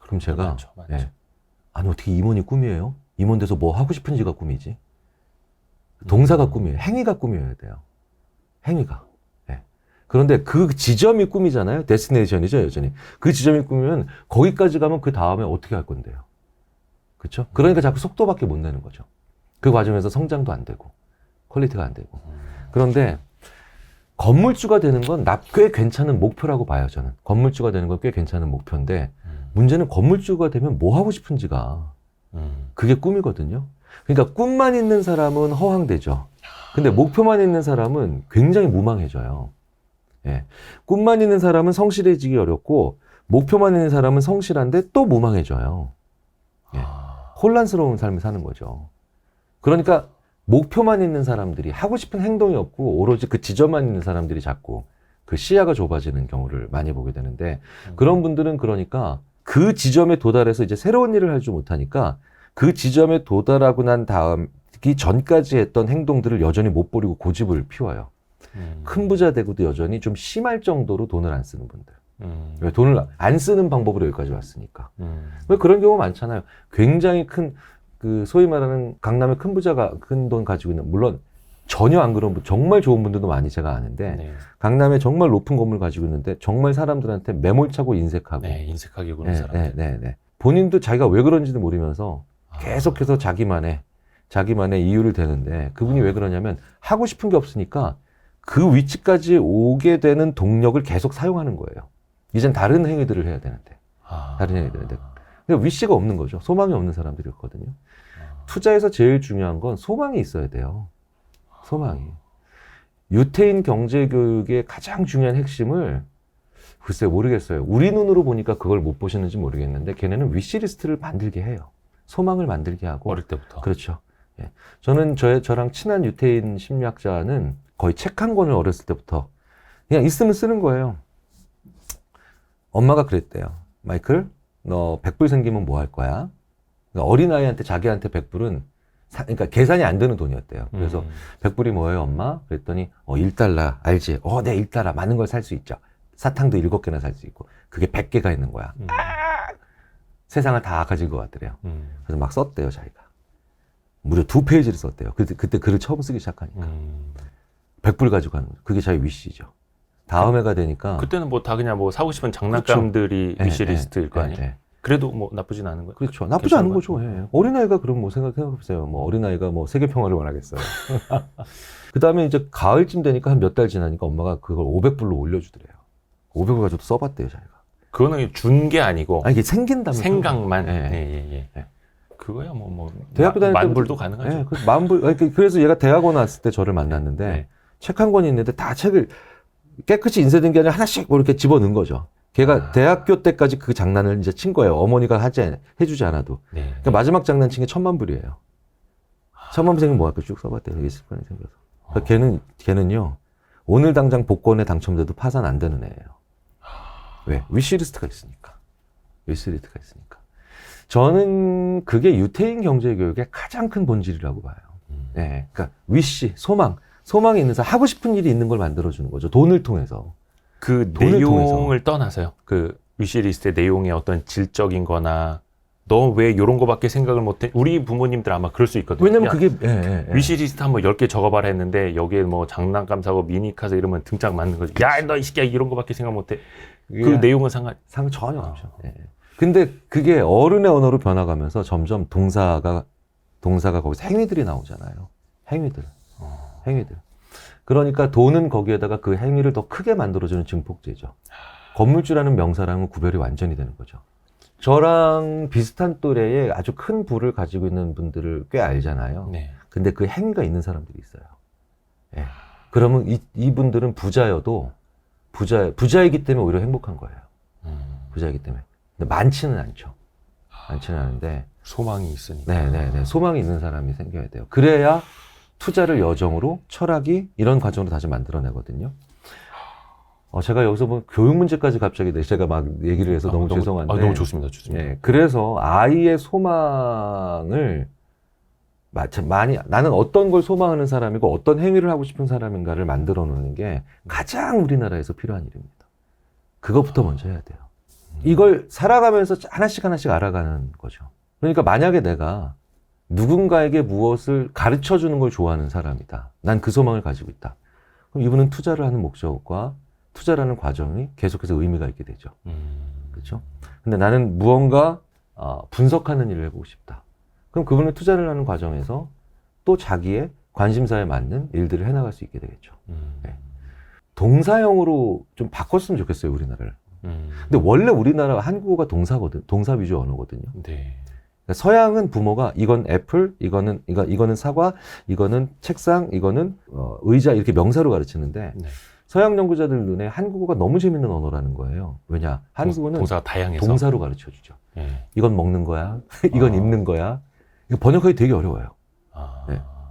그럼 제가, 맞죠. 예, 아니, 어떻게 임원이 꿈이에요? 임원 돼서 뭐 하고 싶은지가 꿈이지? 동사가 꿈이에요. 행위가 꿈이어야 돼요. 행위가. 예. 그런데 그 지점이 꿈이잖아요. 데스티네이션이죠, 여전히. 그 지점이 꿈이면 거기까지 가면 그 다음에 어떻게 할 건데요? 그렇죠? 그러니까 자꾸 속도밖에 못 내는 거죠. 그 과정에서 성장도 안 되고 퀄리티가 안 되고. 그런데 건물주가 되는 건 꽤 괜찮은 목표라고 봐요, 저는. 건물주가 되는 건 꽤 괜찮은 목표인데, 문제는 건물주가 되면 뭐 하고 싶은지가, 그게 꿈이거든요. 그러니까 꿈만 있는 사람은 허황되죠. 근데 목표만 있는 사람은 굉장히 무망해져요. 예. 꿈만 있는 사람은 성실해지기 어렵고, 목표만 있는 사람은 성실한데 또 무망해져요. 예. 혼란스러운 삶을 사는 거죠. 그러니까 목표만 있는 사람들이 하고 싶은 행동이 없고 오로지 그 지점만 있는 사람들이 자꾸 그 시야가 좁아지는 경우를 많이 보게 되는데 그런 분들은 그러니까 그 지점에 도달해서 이제 새로운 일을 하지 못하니까 그 지점에 도달하고 난 다음기 전까지 했던 행동들을 여전히 못 버리고 고집을 피워요. 큰 부자 되고도 여전히 좀 심할 정도로 돈을 안 쓰는 분들. 왜 돈을 안 쓰는 방법으로 여기까지 왔으니까. 왜 그런 경우 많잖아요. 굉장히 큰 그 소위 말하는 강남의 큰 부자가 큰 돈 가지고 있는 물론 전혀 안 그런 분, 정말 좋은 분들도 많이 제가 아는데 네. 강남에 정말 높은 건물 가지고 있는데 정말 사람들한테 매몰차고 인색하고 네, 인색하게 구는 사람들. 본인도 자기가 왜 그런지도 모르면서 계속해서 자기만의 이유를 대는데 그분이 왜 그러냐면 하고 싶은 게 없으니까 그 위치까지 오게 되는 동력을 계속 사용하는 거예요. 이젠 다른 행위들을 해야 되는데. 다른 행위들인데. 근데 위시가 없는 거죠. 소망이 없는 사람들이었거든요. 투자에서 제일 중요한 건 소망이 있어야 돼요. 소망이. 유태인 경제교육의 가장 중요한 핵심을 글쎄 모르겠어요. 우리 눈으로 보니까 그걸 못 보시는지 모르겠는데 걔네는 위시리스트를 만들게 해요. 소망을 만들게 하고. 어릴 때부터. 그렇죠. 예. 저는 저랑 친한 유태인 심리학자는 거의 책 한 권을 어렸을 때부터 그냥 있으면 쓰는 거예요. 엄마가 그랬대요. 마이클, 너 100불 생기면 뭐 할 거야? 그러니까 어린아이한테 자기한테 100불은 그러니까 계산이 안 되는 돈이었대요. 그래서 100불이 뭐예요, 엄마? 그랬더니 1달러 알지? 네, 1달러 많은 걸 살 수 있죠. 사탕도 7개나 살 수 있고 그게 100개가 있는 거야. 세상을 다 가지고 왔더래요. 그래서 막 썼대요, 자기가. 무려 2페이지를 썼대요. 그때 글을 처음 쓰기 시작하니까. 100불 가지고 하는 거죠. 그게 자기 위시죠. 다음 해가 되니까. 그때는 뭐 다 그냥 뭐 사고 싶은 장난감들이 그렇죠. 위시리스트일 거 아니에요? 그래도 뭐 나쁘진 않은 거예요? 그렇죠. 나쁘지 않은 거죠. 예. 어린아이가 그럼 뭐 생각해보세요. 뭐 어린아이가 뭐 세계평화를 원하겠어요. 그 다음에 이제 가을쯤 되니까 한 몇 달 지나니까 엄마가 그걸 500불로 올려주더래요. 500불 가지고 써봤대요, 자기가. 그거는 준 게 아니고. 이게 생긴다면. 생각만. 예. 그거야 뭐 대학교 다닐 때 만불도 가능하죠. 예, 만불. 그래서 얘가 대학원 왔을 때 저를 만났는데 책 한 권이 있는데 다 책을 깨끗이 인쇄된 게 아니라 하나씩 뭐 이렇게 집어넣은 거죠. 걔가 대학교 때까지 그 장난을 이제 친 거예요. 어머니가 해주지 않아도. 그러니까 마지막 장난친 게 10,000불이에요. 10,000불 생기면 뭐 할까 쭉 써봤대요. 이게 습관이 생겨서. 그러니까 걔는요, 오늘 당장 복권에 당첨돼도 파산 안 되는 애예요. 왜? 위시리스트가 있으니까. 위시리스트가 있으니까. 저는 그게 유태인 경제교육의 가장 큰 본질이라고 봐요. 네, 그러니까 소망이 있는 사람, 하고 싶은 일이 있는 걸 만들어주는 거죠. 돈을 통해서. 그 내용을 떠나서요. 그 위시리스트의 내용의 어떤 질적인 거나 너 왜 이런 거밖에 생각을 못해? 우리 부모님들 아마 그럴 수 있거든요. 왜냐면 그게 위시리스트 한번 10개 적어봐라 했는데 여기에 뭐 장난감 사고 미니카 사 이러면 등짝 맞는 거지. 야, 너 이 새끼야 이런 거밖에 생각 못해. 그 내용은 상관 전혀 없죠. 근데 그게 어른의 언어로 변화가면서 점점 동사가 거기서 행위들이 나오잖아요. 행위들. 그러니까 돈은 거기에다가 그 행위를 더 크게 만들어주는 증폭제죠. 건물주라는 명사랑은 구별이 완전히 되는 거죠. 저랑 비슷한 또래의 아주 큰 부를 가지고 있는 분들을 꽤 알잖아요. 근데 그 행위가 있는 사람들이 있어요. 그러면 이분들은 부자여도 부자이기 때문에 오히려 행복한 거예요. 부자이기 때문에. 근데 많지는 않죠. 많지는 않은데 소망이 있으니까. 네. 소망이 있는 사람이 생겨야 돼요. 그래야 투자를 여정으로 철학이 이런 과정으로 다시 만들어내거든요. 제가 여기서 뭐 교육 문제까지 갑자기 제가 막 얘기를 해서 너무 죄송한데. 너무 좋습니다. 그래서 아이의 소망을 나는 어떤 걸 소망하는 사람이고 어떤 행위를 하고 싶은 사람인가를 만들어 놓는 게 가장 우리나라에서 필요한 일입니다. 그것부터 먼저 해야 돼요. 이걸 살아가면서 하나씩 알아가는 거죠. 그러니까 만약에 내가 누군가에게 무엇을 가르쳐 주는 걸 좋아하는 사람이다. 난 그 소망을 가지고 있다. 그럼 이분은 투자를 하는 목적과 투자라는 과정이 계속해서 의미가 있게 되죠. 그렇죠? 근데 나는 무언가 분석하는 일을 해보고 싶다. 그럼 그분은 투자를 하는 과정에서 또 자기의 관심사에 맞는 일들을 해나갈 수 있게 되겠죠. 동사형으로 좀 바꿨으면 좋겠어요, 우리나라를. 근데 원래 우리나라 한국어가 동사 위주 언어거든요. 그러니까 서양은 부모가 이건 애플, 이거는 사과, 이거는 책상, 이거는 의자 이렇게 명사로 가르치는데 서양 연구자들 눈에 한국어가 너무 재밌는 언어라는 거예요. 왜냐? 한국어는 동사가 다양해서 동사로 가르쳐주죠. 이건 먹는 거야, 이건 입는 거야. 이거 번역하기 되게 어려워요.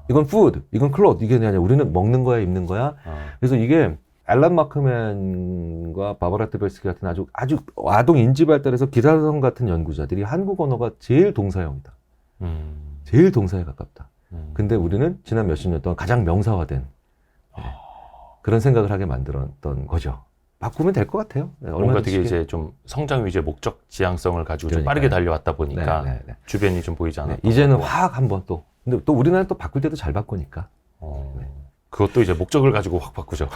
이건 food, 이건 cloth, 이게 아니라 우리는 먹는 거야, 입는 거야. 그래서 이게 앨런 마크맨과 바바라 트베스키 같은 아주 아동 인지 발달에서 기사성 같은 연구자들이 한국 언어가 제일 동사형이다. 제일 동사에 가깝다. 근데 우리는 지난 몇십 년 동안 가장 명사화된 그런 생각을 하게 만들었던 거죠. 바꾸면 될 것 같아요. 네, 뭔가 되게 이제 좀 성장 위주의 목적 지향성을 가지고 좀 그러니까요. 빠르게 달려왔다 보니까 네. 주변이 좀 보이지 않았던 이제는 거고. 확 한번 또. 근데 또 우리나라는 또 바꿀 때도 잘 바꾸니까. 네. 그것도 이제 목적을 가지고 확 바꾸죠.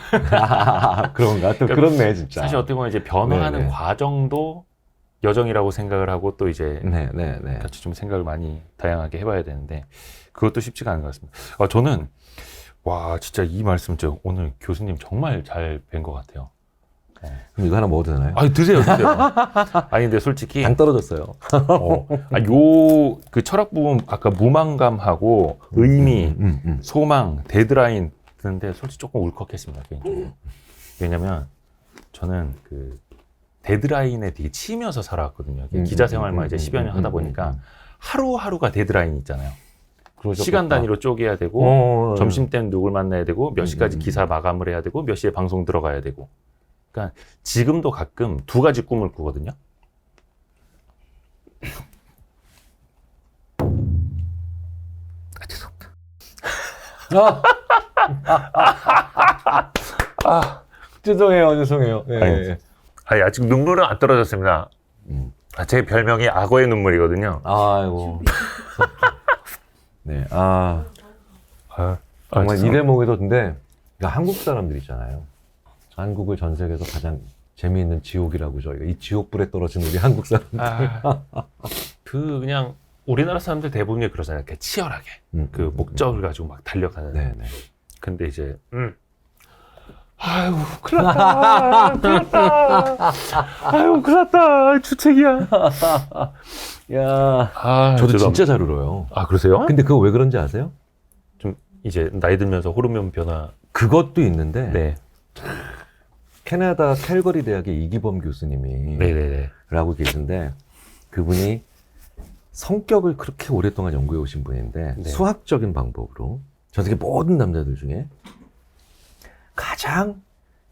그런가? 또 그러니까 그렇네, 진짜. 사실 어떻게 보면 이제 변화하는 네네. 과정도 여정이라고 생각을 하고 또 이제 네. 같이 좀 생각을 많이 다양하게 해봐야 되는데 그것도 쉽지가 않은 것 같습니다. 저는 와 진짜 이 말씀 오늘 교수님 정말 잘 뵌 것 같아요. 그럼 이거 하나 먹어도 되나요? 아니 드세요. 아니 근데 솔직히 당 떨어졌어요. 요 그 철학 부분 아까 무망감하고 의미, 소망, 데드라인 드는데 솔직히 조금 울컥했습니다. 개인적으로. 왜냐면 저는 그 데드라인에 되게 치이면서 살아왔거든요. 기자 생활만 이제 10여 년 하다 보니까 하루하루가 데드라인 있잖아요. 그러셨겠다. 시간 단위로 쪼개야 되고 네. 점심 때는 누굴 만나야 되고 몇 시까지 기사 마감을 해야 되고 몇 시에 방송 들어가야 되고. 그러니까 지금도 가끔 두 가지 꿈을 꾸거든요. 죄송합니다. 죄송해요. 네. 아니, 아직 눈물은 안 떨어졌습니다. 제 별명이 악어의 눈물이거든요. 아이고. 네, 정말 이 죄송합니다. 대목에도 근데 그러니까 한국 사람들 있잖아요. 한국을 전 세계에서 가장 재미있는 지옥이라고 저희가 이 지옥불에 떨어진 우리 한국 사람들. 그냥 우리나라 사람들 대부분이 그러잖아요. 이렇게 치열하게 그 목적을 가지고 막 달려가는. 네. 근데 이제 아유 큰일 났다. 아유 큰일 났다. 주책이야. 야, 죄송합니다. 저도 진짜 잘 울어요. 그러세요? 근데 그거 왜 그런지 아세요? 좀 이제 나이 들면서 호르몬 변화. 그것도 있는데 네. 캐나다 캘거리 대학의 이기범 교수님이 네네네. 라고 계신데 그분이 성격을 그렇게 오랫동안 연구해 오신 분인데 네. 수학적인 방법으로 전 세계 모든 남자들 중에 가장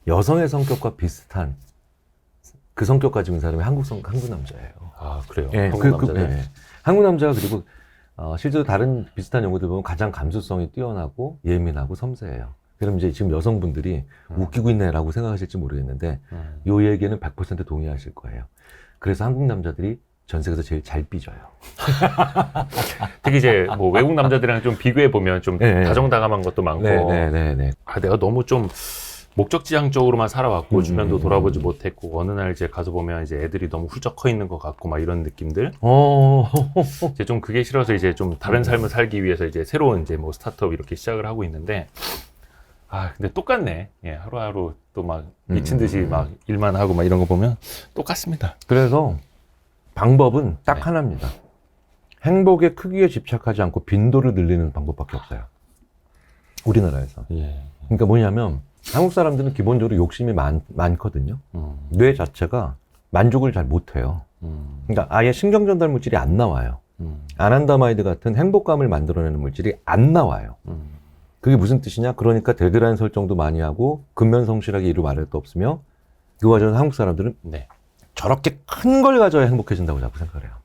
여성의 성격과 비슷한 그 성격 가지고 있는 사람이 한국 남자예요. 그래요? 예, 한국 남자들? 예. 한국 남자가 그리고 실제로 다른 비슷한 연구들 보면 가장 감수성이 뛰어나고 예민하고 섬세해요. 그럼 이제 지금 여성분들이 웃기고 있네라고 생각하실지 모르겠는데 이 얘기는 100% 동의하실 거예요. 그래서 한국 남자들이 전 세계에서 제일 잘 삐져요. 특히 이제 뭐 외국 남자들이랑 좀 비교해 보면 좀 네. 다정다감한 것도 많고. 네. 내가 너무 좀 목적지향적으로만 살아왔고 주변도 돌아보지 못했고 어느 날 이제 가서 보면 이제 애들이 너무 훌쩍 커 있는 것 같고 막 이런 느낌들. 이제 좀 그게 싫어서 이제 좀 다른 삶을 살기 위해서 이제 새로운 이제 뭐 스타트업 이렇게 시작을 하고 있는데. 근데 똑같네. 예, 하루하루 또 막 미친 듯이 막 일만 하고 막 이런 거 보면 똑같습니다. 그래서 방법은 딱 네. 하나입니다. 행복의 크기에 집착하지 않고 빈도를 늘리는 방법밖에 없어요. 우리나라에서. 예. 그러니까 뭐냐면 한국 사람들은 기본적으로 욕심이 많거든요. 뇌 자체가 만족을 잘 못해요. 그러니까 아예 신경 전달 물질이 안 나와요. 아난다마이드 같은 행복감을 만들어내는 물질이 안 나와요. 그게 무슨 뜻이냐? 그러니까 데드라인 설정도 많이 하고 근면성실하게 이루 말할 거 없으며 그 과정에서 한국 사람들은 네. 저렇게 큰 걸 가져야 행복해진다고 자꾸 생각을 해요.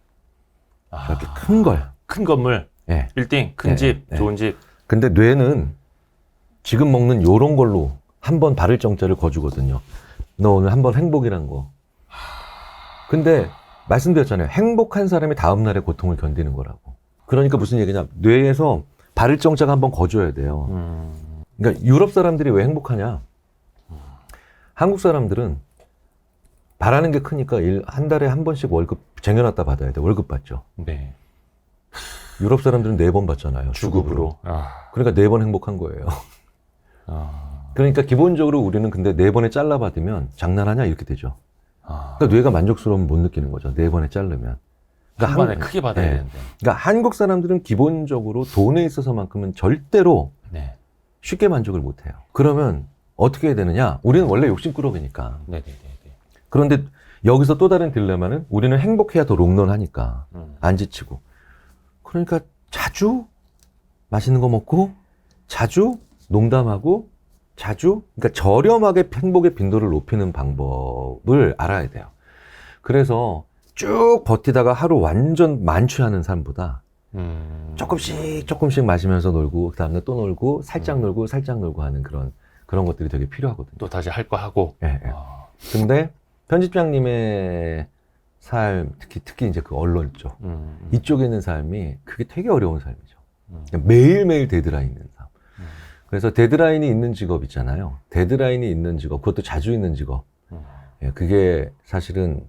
저렇게 큰 걸. 큰 건물, 예. 빌딩, 큰 네, 집, 네. 좋은 집. 근데 뇌는 지금 먹는 요런 걸로 한번 바를 정자를 거주거든요. 너 오늘 한번 행복이란 거. 근데 말씀드렸잖아요. 행복한 사람이 다음날의 고통을 견디는 거라고. 그러니까 무슨 얘기냐. 뇌에서 바를 정자가 한번 거줘야 돼요. 그러니까 유럽 사람들이 왜 행복하냐. 한국 사람들은 바라는 게 크니까 한 달에 한 번씩 월급 쟁여놨다 받아야 돼. 월급 받죠. 네. 유럽 사람들은 4번 받잖아요. 주급으로. 그러니까 4번 행복한 거예요. 그러니까 기본적으로 우리는 근데 4번에 잘라받으면 장난하냐 이렇게 되죠. 그러니까 뇌가 만족스러움을 못 느끼는 거죠. 4번에 자르면. 한 번에 크게 받아야 네. 되는데. 그러니까 한국 사람들은 기본적으로 돈에 있어서만큼은 절대로 네. 쉽게 만족을 못 해요. 그러면 어떻게 해야 되느냐? 우리는 원래 욕심꾸러기니까. 네네네. 그런데 여기서 또 다른 딜레마는 우리는 행복해야 더 롱런하니까 안 지치고. 그러니까 자주 맛있는 거 먹고 자주 농담하고 자주, 그러니까 저렴하게 행복의 빈도를 높이는 방법을 알아야 돼요. 그래서 쭉 버티다가 하루 완전 만취하는 삶보다 조금씩 마시면서 놀고, 그 다음에 또 놀고, 살짝 놀고 하는 그런 것들이 되게 필요하거든요. 또 다시 할 거 하고. 예, 예. 근데 편집장님의 삶, 특히 이제 그 언론 쪽, 이쪽에 있는 삶이 그게 되게 어려운 삶이죠. 매일매일 데드라인 있는 삶. 그래서 데드라인이 있는 직업 있잖아요. 데드라인이 있는 직업, 그것도 자주 있는 직업. 예, 그게 사실은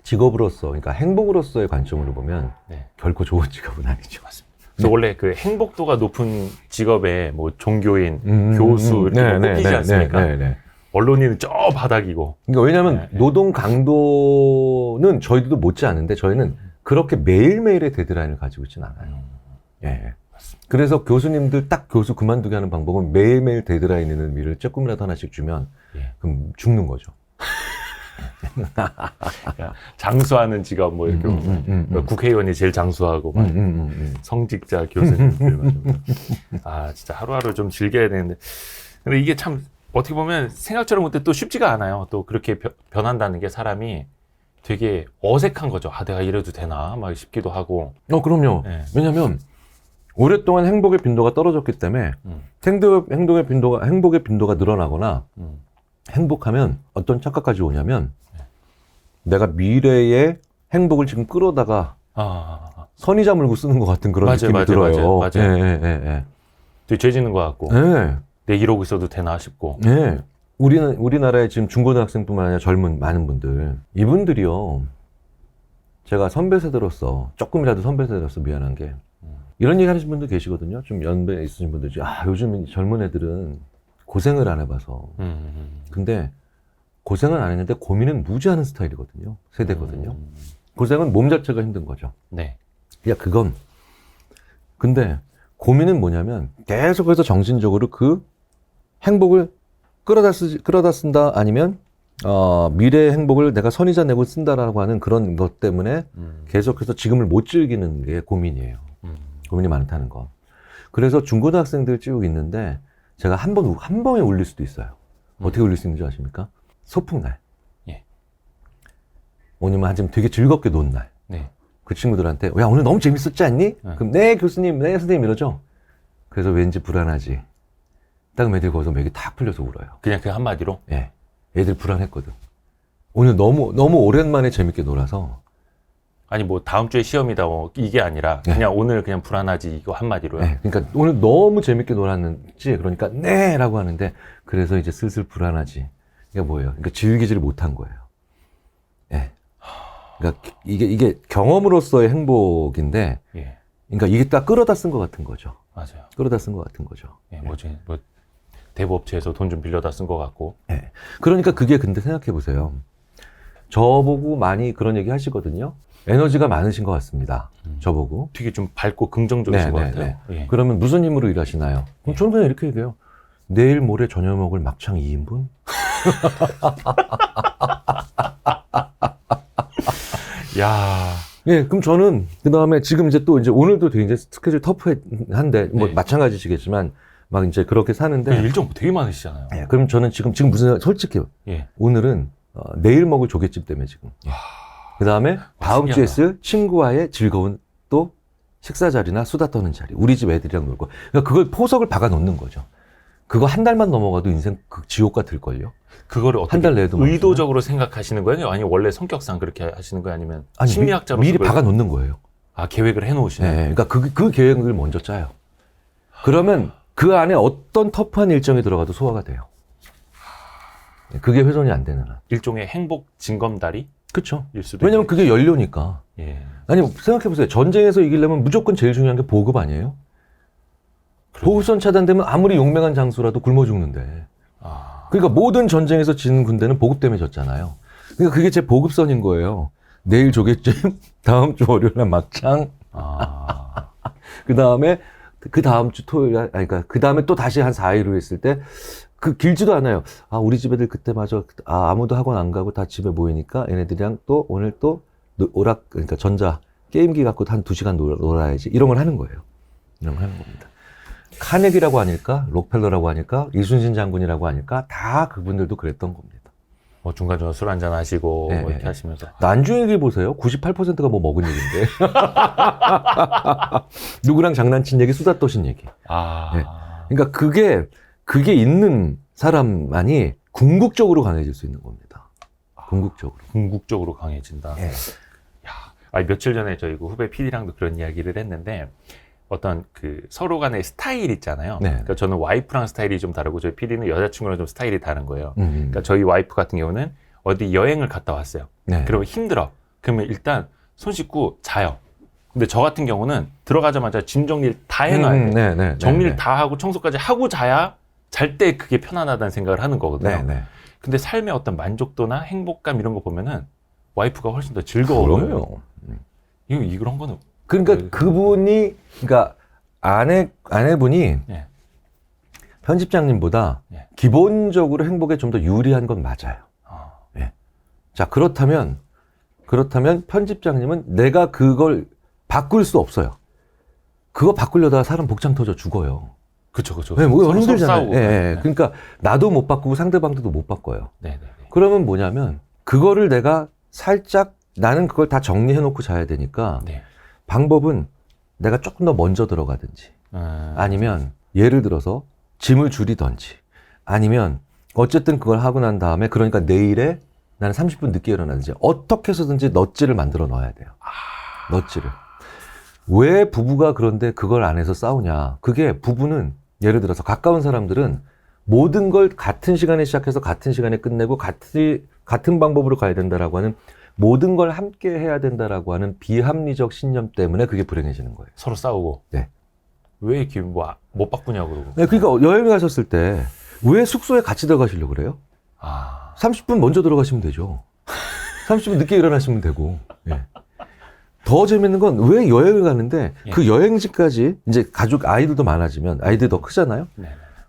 직업으로서, 그러니까 행복으로서의 관점으로 보면 네. 결코 좋은 직업은 아니죠. 맞습니다. 그래서 원래 그 행복도가 높은 직업에 뭐 종교인, 교수 이렇게 뭐 꼽히지 않습니까? 언론인은 저 바닥이고. 그러니까 왜냐하면 노동 강도는 저희들도 못지 않은데 저희는 그렇게 매일매일의 데드라인을 가지고 있지는 않아요. 예. 그래서 교수님들 딱 교수 그만두게 하는 방법은 매일매일 데드라인 있는 일을 조금이라도 하나씩 주면 그럼 죽는 거죠. 장수하는 직업 뭐 이렇게 보면 국회의원이 제일 장수하고 막 성직자 교수님들 아 진짜 하루하루 좀 즐겨야 되는데 근데 이게 참 어떻게 보면 생각처럼 그때 또 쉽지가 않아요. 또 그렇게 변한다는 게 사람이 되게 어색한 거죠. 아 내가 이래도 되나 막 싶기도 하고. 그럼요. 네. 왜냐하면 오랫동안 행복의 빈도가 떨어졌기 때문에 행복의 빈도가 늘어나거나 행복하면 어떤 착각까지 오냐면 내가 미래의 행복을 지금 끌어다가 선의자 물고 쓰는 것 같은 그런 느낌이 들어요. 맞아요. 예. 되게 죄 짓는 것 같고 예. 내 이러고 있어도 되나 싶고. 예. 우리나라에 지금 중고등학생뿐만 아니라 젊은 많은 분들 이분들이요. 제가 선배 세대로서 조금이라도 선배 세대로서 미안한 게 이런 얘기 하시는 분들 계시거든요. 좀 연배 있으신 분들이 요즘 젊은 애들은 고생을 안 해봐서. 근데 고생은 안 했는데 고민은 무지하는 스타일이거든요. 세대거든요. 고생은 몸 자체가 힘든 거죠. 네. 그건. 근데 고민은 뭐냐면 계속해서 정신적으로 그 행복을 끌어다 쓴다 아니면 미래의 행복을 내가 선의자 내고 쓴다라고 하는 그런 것 때문에 계속해서 지금을 못 즐기는 게 고민이에요. 고민이 많다는 거. 그래서 중고등학생들 쭉 있는데 제가 한 번에 울릴 수도 있어요. 어떻게 울릴 수 있는지 아십니까? 소풍날. 예. 오늘만 지금 되게 즐겁게 논 날. 네. 그 친구들한테 야 오늘 너무 재밌었지 않니? 그럼 네 교수님, 네 선생님 이러죠. 그래서 왠지 불안하지. 딱 애들이 거기서 맥이 탁 풀려서 울어요. 그냥 그 한마디로? 예. 애들 불안했거든. 오늘 너무 오랜만에 재밌게 놀아서. 아니 뭐 다음 주에 시험이다 뭐 이게 아니라 그냥 오늘 그냥 불안하지 이거 한마디로요. 네, 그러니까 오늘 너무 재밌게 놀았는지 그러니까 네라고 하는데 그래서 이제 슬슬 불안하지. 이게 뭐예요? 그러니까 즐기지를 못한 거예요. 예. 그러니까 이게 경험으로서의 행복인데, 예. 그러니까 이게 딱 끌어다 쓴 것 같은 거죠. 맞아요. 끌어다 쓴 것 같은 거죠. 예, 뭐지 뭐 대부업체에서 돈 좀 빌려다 쓴 것 같고. 예. 그러니까 그게 근데 생각해 보세요. 저보고 많이 그런 얘기 하시거든요. 에너지가 많으신 것 같습니다. 저보고. 되게 좀 밝고 긍정적이신 것 같아요. 예. 그러면 무슨 힘으로 일하시나요? 그럼 저는 그냥 이렇게 얘기해요. 내일 모레 저녁 먹을 막창 2인분? 야. 예, 그럼 저는 그 다음에 지금 이제 오늘도 되게 이제 스케줄 터프한데 뭐 마찬가지시겠지만 막 이제 그렇게 사는데 일정 되게 많으시잖아요. 예, 그럼 저는 지금 무슨 솔직히 오늘은 내일 먹을 조개찜 때문에 지금. 그 다음에 다음 주에 쓸 친구와의 즐거운 또 식사 자리나 수다 떠는 자리. 우리 집 애들이랑 놀고. 그러니까 그걸 포석을 박아 놓는 거죠. 그거 한 달만 넘어가도 인생 지옥 같을걸요? 그거를 어떻게 한 달 내에도 의도적으로 생각하시는 거예요? 아니면 원래 성격상 그렇게 하시는 거예요? 아니면 심리학자로 미리 박아 놓는 거예요. 계획을 해 놓으시는 거예요? 네, 그러니까 그 계획을 먼저 짜요. 그러면 그 안에 어떤 터프한 일정이 들어가도 소화가 돼요. 그게 훼손이 안 되는 한. 일종의 행복 징검다리? 그렇죠. 일수도 왜냐면 그게 연료니까. 예. 아니 생각해보세요. 전쟁에서 이기려면 무조건 제일 중요한 게 보급 아니에요? 보급선 차단되면 아무리 용맹한 장수라도 굶어 죽는데. 그러니까 모든 전쟁에서 진 군대는 보급 때문에 졌잖아요. 그러니까 그게 제 보급선인 거예요. 내일 조개찜, 다음 주 월요일날 막창. 그 다음 주 토요일, 그러니까 그 다음에 또 다시 한 4일 후 했을 때 길지도 않아요. 우리 집 애들 그때마저 아무도 학원 안 가고 다 집에 모이니까 얘네들이랑 또 오늘 또 그러니까 전자 게임기 갖고 한 2시간 놀아야지. 이런 걸 하는 거예요. 이런 걸 하는 겁니다. 카네기라고 하니까, 록펠러라고 하니까, 이순신 장군이라고 하니까 다 그분들도 그랬던 겁니다. 뭐 중간중간 술 한잔 하시고 네, 뭐 이렇게 네. 하시면서 나중에 얘기 보세요. 98%가 뭐 먹은 얘기인데. 누구랑 장난친 얘기, 수다 떠신 얘기. 아 네. 그러니까 그게 있는 사람만이 궁극적으로 강해질 수 있는 겁니다. 궁극적으로. 궁극적으로 강해진다. 네. 아니, 며칠 전에 저희 그 후배 PD랑도 그런 이야기를 했는데 어떤 그 서로 간의 스타일 있잖아요. 네. 그러니까 저는 와이프랑 스타일이 좀 다르고 저희 PD는 여자친구랑 좀 스타일이 다른 거예요. 그러니까 저희 와이프 같은 경우는 어디 여행을 갔다 왔어요. 네. 그러면 힘들어. 그러면 일단 손 씻고 자요. 근데 저 같은 경우는 들어가자마자 짐 정리를 다 해놔야 돼. 정리를 다 하고 청소까지 하고 자야 잘 때 그게 편안하다는 생각을 하는 거거든요. 근데 삶의 어떤 만족도나 행복감 이런 거 보면은 와이프가 훨씬 더 즐거워요. 그럼요. 이런 거는 그러니까 그분이, 그러니까 아내분이 예. 편집장님보다 예. 기본적으로 행복에 좀 더 유리한 건 맞아요. 예. 자, 그렇다면 편집장님은 내가 그걸 바꿀 수 없어요. 그거 바꾸려다가 사람 복장 터져 죽어요. 그쵸. 네, 뭐 서로 힘들잖아요. 싸우고. 예, 네. 그러니까 나도 못 바꾸고 상대방도 못 바꿔요. 네네. 그러면 뭐냐면 그거를 내가 살짝 나는 그걸 다 정리해 놓고 자야 되니까 네. 방법은 내가 조금 더 먼저 들어가든지 아니면 예를 들어서 짐을 줄이든지 아니면 어쨌든 그걸 하고 난 다음에 그러니까 내일에 나는 30분 늦게 일어나든지 어떻게 해서든지 넛지를 만들어 넣어야 돼요. 넛지를. 왜 부부가 그런데 그걸 안 해서 싸우냐. 그게 부부는 예를 들어서 가까운 사람들은 모든 걸 같은 시간에 시작해서 같은 시간에 끝내고 같은 방법으로 가야 된다라고 하는 모든 걸 함께 해야 된다라고 하는 비합리적 신념 때문에 그게 불행해지는 거예요. 서로 싸우고. 네. 왜 이렇게 못 바꾸냐고 그러고. 네, 그러니까 여행 가셨을 때 왜 숙소에 같이 들어가시려고 그래요? 30분 먼저 들어가시면 되죠. 30분 늦게 일어나시면 되고. 예. 더 재밌는 건 왜 여행을 가는데 그 여행지까지 이제 가족 아이들도 많아지면 아이들이 더 크잖아요. 네.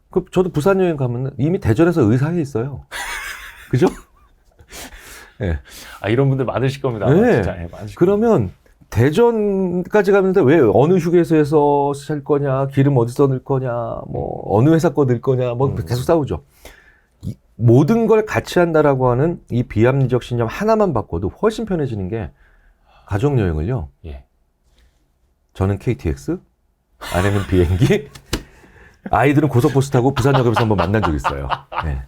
그 저도 부산 여행 가면 이미 대전에서 의사에 있어요. 그죠? 예. 이런 분들 많으실 겁니다. 네. 진짜. 많으실 그러면 대전까지 가는데 왜 어느 휴게소에서 살 거냐, 기름 어디서 넣을 거냐, 뭐 어느 회사 거 넣을 거냐, 뭐 계속 싸우죠. 모든 걸 같이 한다라고 하는 이 비합리적 신념 하나만 바꿔도 훨씬 편해지는 게 가족 여행을요. 예. 저는 KTX, 아내는 비행기, 아이들은 고속버스 타고 부산역에서 한번 만난 적 있어요. 네.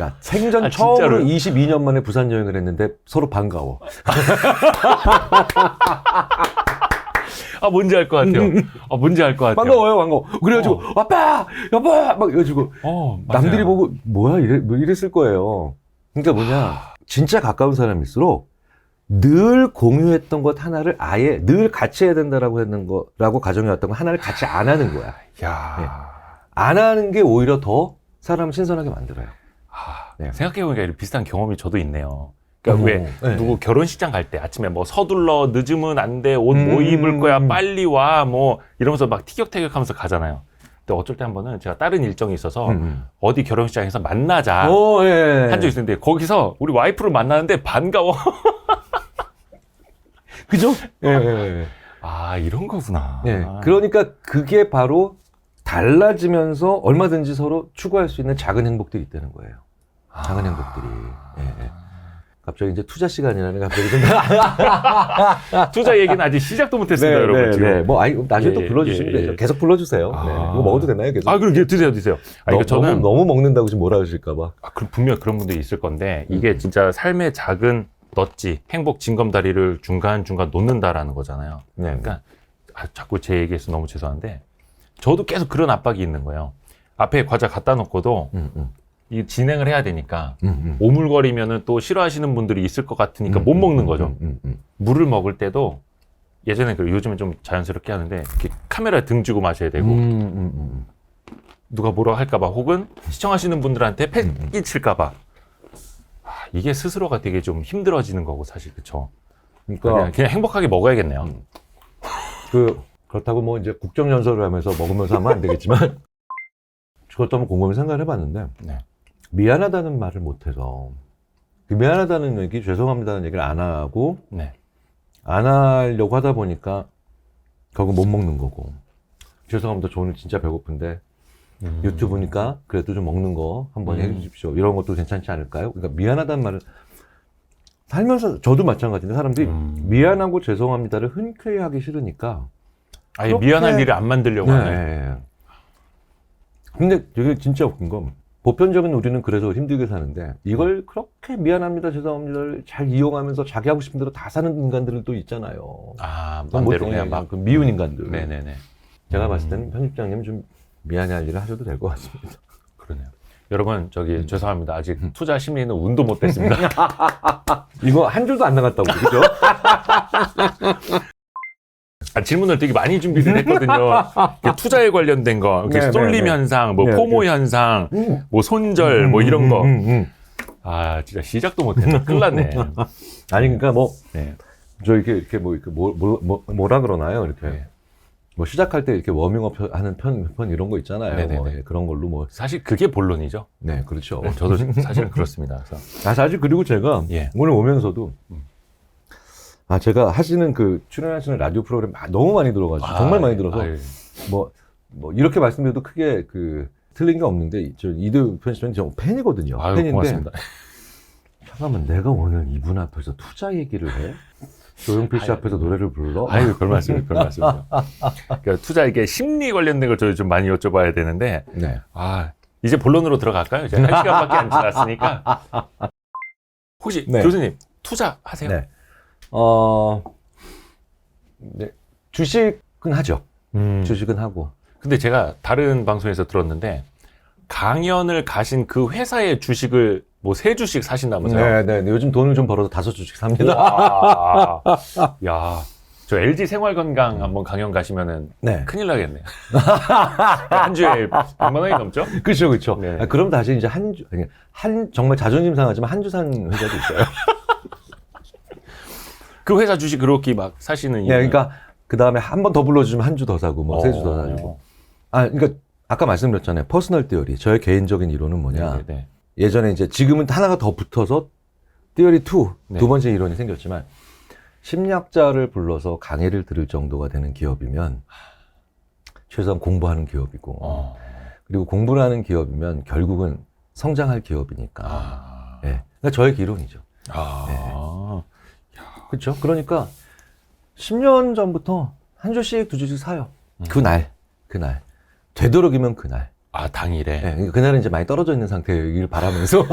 야, 생전 처음으로 22년 만에 부산 여행을 했는데 서로 반가워. 뭔지 알 것 같아요. 뭔지 알 것 같아요. 반가워. 그래가지고, 아빠! 여보! 막 이래가지고, 남들이 보고, 뭐야, 이랬을 거예요. 그러니까 뭐냐, 진짜 가까운 사람일수록 늘 공유했던 것 하나를 아예 늘 같이 해야 된다라고 했는 거라고 가정해왔던 거 하나를 같이 안 하는 거야. 야. 네. 안 하는 게 오히려 더 사람을 신선하게 만들어요. 네. 생각해보니까 이런 비슷한 경험이 저도 있네요. 그러니까 누구 결혼식장 갈 때 아침에 뭐 서둘러 늦으면 안 돼, 옷 뭐 입을 거야, 빨리 와, 뭐 이러면서 막 티격태격하면서 가잖아요. 근데 어쩔 때 한 번은 제가 다른 일정이 있어서 어디 결혼식장에서 만나자 한 적이 있었는데 거기서 우리 와이프를 만나는데 반가워. 그죠? 이런 거구나. 그러니까 그게 바로 달라지면서 얼마든지 서로 추구할 수 있는 작은 행복들이 있다는 거예요. 작은 행복들이. 갑자기 이제 투자 시간이라는 갑자기 좀. 투자 얘기는 아직 시작도 못했습니다, 여러분. 지금. 뭐, 나중에 또 불러주시면 되죠. 계속 불러주세요. 이거 먹어도 되나요? 계속. 그럼 드세요. 이거 저는. 너무 먹는다고 지금 뭐라 하실까봐. 분명 그런 분들이 있을 건데, 이게 진짜 삶의 작은 넛지, 행복 징검다리를 중간중간 놓는다라는 거잖아요. 그러니까, 자꾸 제 얘기해서 너무 죄송한데, 저도 계속 그런 압박이 있는 거예요. 앞에 과자 갖다 놓고도, 이 진행을 해야 되니까 오물거리면은 또 싫어하시는 분들이 있을 것 같으니까 못 먹는 거죠. 물을 먹을 때도 예전에 요즘은 좀 자연스럽게 하는데 이렇게 카메라에 등 쥐고 마셔야 되고 누가 뭐라 할까봐 혹은 시청하시는 분들한테 패기 칠까봐 이게 스스로가 되게 좀 힘들어지는 거고 사실 그쵸. 그러니까 그냥 행복하게 먹어야겠네요. 그렇다고 뭐 이제 국정연설을 하면서 먹으면서 하면 안 되겠지만 그것도 한번 곰곰이 생각을 해봤는데 미안하다는 말을 못해서 미안하다는 얘기, 죄송합니다는 얘기를 안 하고 안 하려고 하다 보니까 결국 못 먹는 거고 죄송합니다. 저 오늘 진짜 배고픈데 유튜브니까 그래도 좀 먹는 거 한번 해주십시오. 이런 것도 괜찮지 않을까요? 그러니까 미안하다는 말을 살면서 저도 마찬가지인데 사람들이 미안하고 죄송합니다를 흔쾌히 하기 싫으니까 아예 그렇게- 미안한 일을 안 만들려고 하네. 네. 근데 되게 진짜 웃긴 건 보편적인 우리는 그래서 힘들게 사는데 이걸 그렇게 미안합니다, 죄송합니다를 잘 이용하면서 자기 하고 싶은 대로 다 사는 인간들은 또 있잖아요. 아, 맘대로 그냥 막. 그 미운 인간들. 네네네. 제가 봤을 때는 편집장님 좀 미안할 일을 하셔도 될 것 같습니다. 그러네요. 여러분, 저기, 죄송합니다. 아직 투자 심리는 운도 못 됐습니다. 이거 한 줄도 안 나갔다고, 그죠? 아, 질문을 되게 많이 준비를 했거든요. 투자에 관련된 거, 이렇게 네, 쏠림 네, 네. 현상, 뭐 네, 포모 네. 현상, 뭐 손절, 뭐 이런 거. 아, 진짜 시작도 못했네. 큰일 났네. 아니, 그러니까 뭐, 네. 저 이렇게 뭐라 그러나요? 이렇게. 네. 뭐 시작할 때 이렇게 워밍업 하는 편 이런 거 있잖아요. 네네네. 뭐, 예, 그런 걸로 뭐. 사실 그게 본론이죠. 네, 그렇죠. 네, 저도 사실은 그렇습니다. 그래서. 아, 사실 그리고 제가 예. 오늘 오면서도 제가 하시는 그 출연하시는 라디오 프로그램 너무 많이 들어가지고 정말 많이 들어서 아유. 뭐 이렇게 말씀드려도 크게 그 틀린 게 없는데 저 이두 편집장님 저 팬이거든요. 아유, 팬인데 고맙습니다. 잠깐만 내가 오늘 이분 앞에서 투자 얘기를 해? 조용필 씨 아유. 앞에서 노래를 불러? 아유, 별 말씀이요, 별 말씀이요. 그러니까 투자 이게 심리 관련된 걸 저희 좀 많이 여쭤봐야 되는데, 네. 아, 이제 본론으로 들어갈까요? 이제 1시간밖에 안 지났으니까. 혹시 네. 교수님, 투자 하세요? 네. 네. 주식은 하죠. 주식은 하고. 근데 제가 다른 방송에서 들었는데, 강연을 가신 그 회사의 주식을 뭐 3주씩 사신다면서요? 네. 요즘 돈을 좀 벌어서 5주씩 삽니다. 와, 야, 저 LG 생활건강 한번 강연 가시면은 네. 큰일 나겠네요. 한 주에 100만 원이 넘죠? 그렇죠. 네. 그럼 다시 이제 정말 자존심 상하지만 한 주 산 회사도 있어요. 그 회사 주식 그렇게 막 사시는 네, 이유는? 그러니까 그 다음에 한 번 더 불러주면 한 주 더 사고 뭐 3주 더 사주고. 그러니까 아까 말씀드렸잖아요. 퍼스널 티어리. 저의 개인적인 이론은 뭐냐. 네. 예전에 이제 지금은 하나가 더 붙어서 티어리 2, 네. 두 번째 이론이 생겼지만 심리학자를 불러서 강의를 들을 정도가 되는 기업이면 최소한 공부하는 기업이고 그리고 공부를 하는 기업이면 결국은 성장할 기업이니까. 네. 그러니까 저의 기론이죠. 그렇죠. 그러니까 10년 전부터 한 주씩 두 주씩 사요. 그날. 되도록이면 그날. 아, 당일에. 네, 그날은 이제 많이 떨어져 있는 상태이길 바라면서.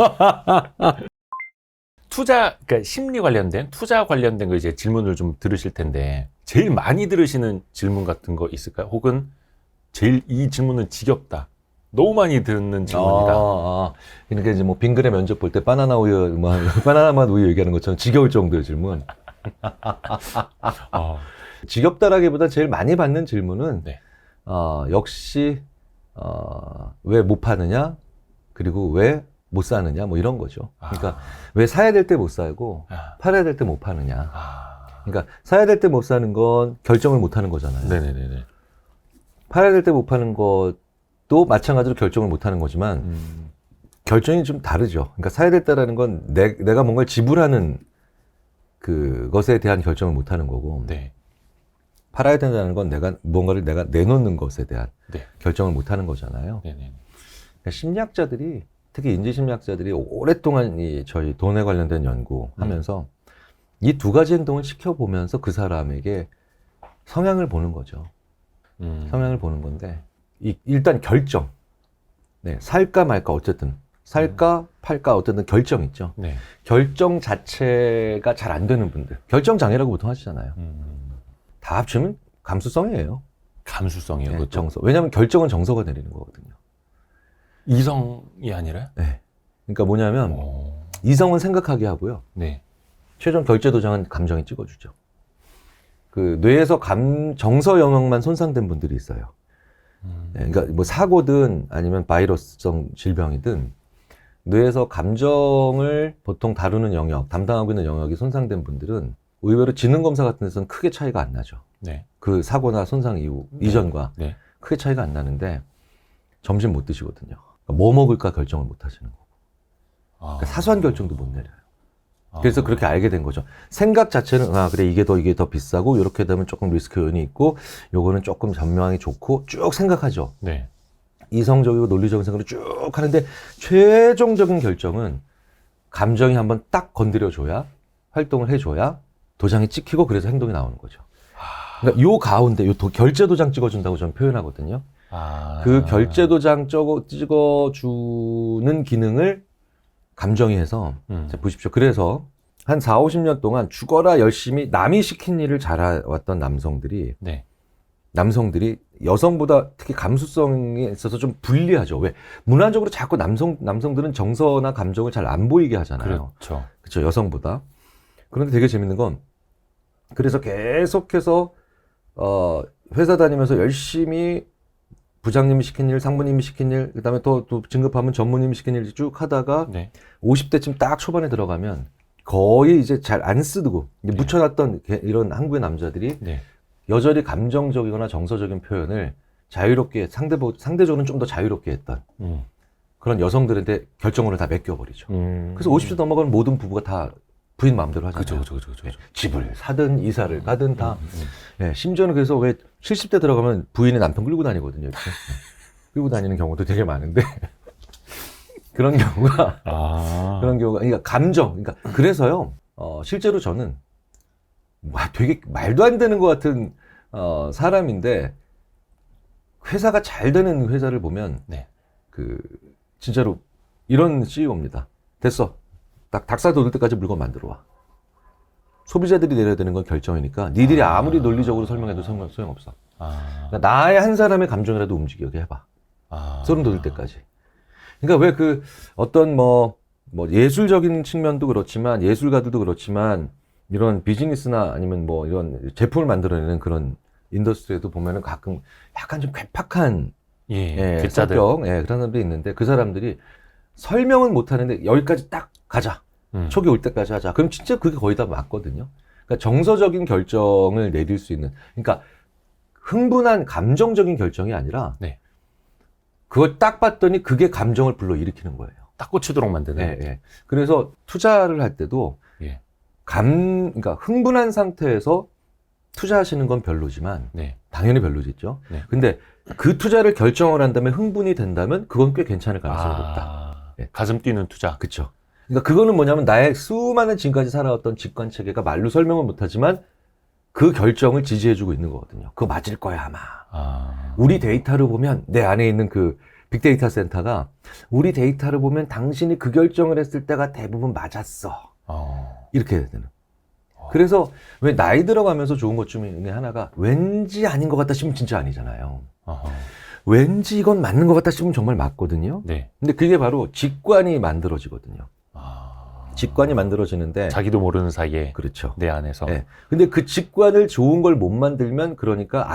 투자, 그러니까 심리 관련된, 투자 관련된 거 이제 질문을 좀 들으실 텐데, 제일 많이 들으시는 질문 같은 거 있을까요? 혹은 제일 이 질문은 지겹다. 너무 많이 듣는 질문이다. 그러니까 이제 뭐 빙그레 면접 볼 때 바나나 우유, 바나나 맛 우유 얘기하는 것처럼 지겨울 정도의 질문. 지겹다라기보다 제일 많이 받는 질문은, 네. 역시, 왜 못 파느냐? 그리고 왜 못 사느냐? 뭐 이런 거죠. 그러니까 왜 사야 될 때 못 사고, 팔아야 될 때 못 파느냐? 그러니까 사야 될 때 못 사는 건 결정을 못 하는 거잖아요. 네네네. 팔아야 될 때 못 파는 것도 마찬가지로 결정을 못 하는 거지만, 결정이 좀 다르죠. 그러니까 사야 될 때라는 건 내가 뭔가를 지불하는 그것에 대한 결정을 못 하는 거고, 네. 팔아야 된다는 건 뭔가를 내가 내놓는 것에 대한 네. 결정을 못 하는 거잖아요. 네네. 그러니까 심리학자들이, 특히 인지심리학자들이 오랫동안 저희 돈에 관련된 연구하면서 이 두 가지 행동을 지켜보면서 그 사람에게 성향을 보는 거죠. 성향을 보는 건데, 일단 결정. 네, 살까 말까 어쨌든. 살까 팔까 어쨌든 결정 있죠. 네. 결정 자체가 잘 안 되는 분들. 결정 장애라고 보통 하시잖아요. 다 합치면 감수성이에요. 감수성이요. 네, 그것도. 정서. 왜냐하면 결정은 정서가 내리는 거거든요. 이성이 아니라? 네. 그러니까 뭐냐면 이성은 생각하게 하고요. 네. 최종 결제 도장은 감정이 찍어주죠. 그 뇌에서 정서 영역만 손상된 분들이 있어요. 네, 그러니까 뭐 사고든 아니면 바이러스성 질병이든 뇌에서 감정을 보통 다루는 영역, 담당하고 있는 영역이 손상된 분들은 의외로 지능검사 같은 데서는 크게 차이가 안 나죠. 네. 그 사고나 손상 이전과 네. 크게 차이가 안 나는데 점심 못 드시거든요. 그러니까 뭐 먹을까 결정을 못 하시는 거고. 그러니까 사소한 결정도 못 내려요. 그래서 그렇게 알게 된 거죠. 생각 자체는 그래 이게 더 비싸고 이렇게 되면 조금 리스크 요인이 있고 요거는 조금 전망이 좋고 쭉 생각하죠. 네. 이성적이고 논리적인 생각을 쭉 하는데 최종적인 결정은 감정이 한번 딱 건드려줘야 활동을 해줘야 도장이 찍히고 그래서 행동이 나오는 거죠. 그러니까 요 가운데 결제 도장 찍어준다고 저는 표현하거든요. 그 결제 도장 찍어주는 기능을 감정이 해서 자, 보십시오. 그래서 한 4, 50년 동안 죽어라 열심히 남이 시킨 일을 잘해왔던 남성들이 네. 여성보다 특히 감수성에 있어서 좀 불리하죠. 왜? 문화적으로 자꾸 남성들은 정서나 감정을 잘 안 보이게 하잖아요. 그렇죠. 그렇죠. 여성보다. 그런데 되게 재밌는 건 그래서 계속해서 회사 다니면서 열심히 부장님이 시킨 일, 상무님이 시킨 일, 그다음에 또 진급하면 전무님이 시킨 일 쭉 하다가 네. 50대쯤 딱 초반에 들어가면 거의 이제 잘 안 쓰고 네. 묻혀놨던 이런 한국의 남자들이 네. 여전히 감정적이거나 정서적인 표현을 자유롭게 상대적으로는 좀 더 자유롭게 했던 그런 여성들한테 결정권을 다 맡겨버리죠. 그래서 50대 넘어가는 모든 부부가 다 부인 마음대로 하잖아요. 그죠. 집을 사든 이사를 가든 다. 심지어는 그래서 왜 70대 들어가면 부인이 남편 끌고 다니거든요. 이렇게. 끌고 다니는 경우도 되게 많은데 그런 경우가 그러니까 감정. 그러니까 그래서요. 실제로 저는 되게 말도 안 되는 것 같은 사람인데 회사가 잘 되는 회사를 보면 네. 진짜로 이런 CEO입니다. 됐어. 딱 닭살 돋을 때까지 물건 만들어 와. 소비자들이 내려야 되는 건 결정이니까 니들이 아무리 논리적으로 설명해도 소용없어. 그러니까 나의 한 사람의 감정이라도 움직이게 해봐. 소름 돋을 때까지. 그러니까 왜 어떤 뭐 예술적인 측면도 그렇지만 예술가들도 그렇지만 이런 비즈니스나 아니면 뭐 이런 제품을 만들어내는 그런 인더스트리에도 보면은 가끔 약간 좀 괴팍한 성격, 그런 사람들이 있는데 그 사람들이 설명은 못 하는데 여기까지 딱 가자. 촉이 올 때까지 하자. 그럼 진짜 그게 거의 다 맞거든요. 그러니까 정서적인 결정을 내릴 수 있는, 그러니까 흥분한 감정적인 결정이 아니라 그걸 딱 봤더니 그게 감정을 불러일으키는 거예요. 딱 꽂히도록 만드는. 그래서 투자를 할 때도 그러니까 흥분한 상태에서 투자하시는 건 별로지만 당연히 별로겠죠. 근데 그 투자를 결정을 한 다음에 흥분이 된다면 그건 꽤 괜찮을 가능성이 높다. 가슴 뛰는 투자. 그렇죠. 그러니까 그거는 뭐냐면 나의 수많은 지금까지 살아왔던 직관 체계가 말로 설명은 못하지만 그 결정을 지지해주고 있는 거거든요. 그거 맞을 거야 아마. 우리 데이터를 보면 내 안에 있는 그 빅데이터 센터가 우리 데이터를 보면 당신이 그 결정을 했을 때가 대부분 맞았어. 이렇게 해야 되는. 그래서 왜 나이 들어가면서 좋은 것 중에 하나가 왠지 아닌 것 같다 싶으면 진짜 아니잖아요. 왠지 이건 맞는 것 같다 싶으면 정말 맞거든요. 근데 그게 바로 직관이 만들어지거든요. 직관이 만들어지는데 자기도 모르는 사이에 그렇죠. 내 안에서. 근데 그 직관을 좋은 걸 못 만들면 그러니까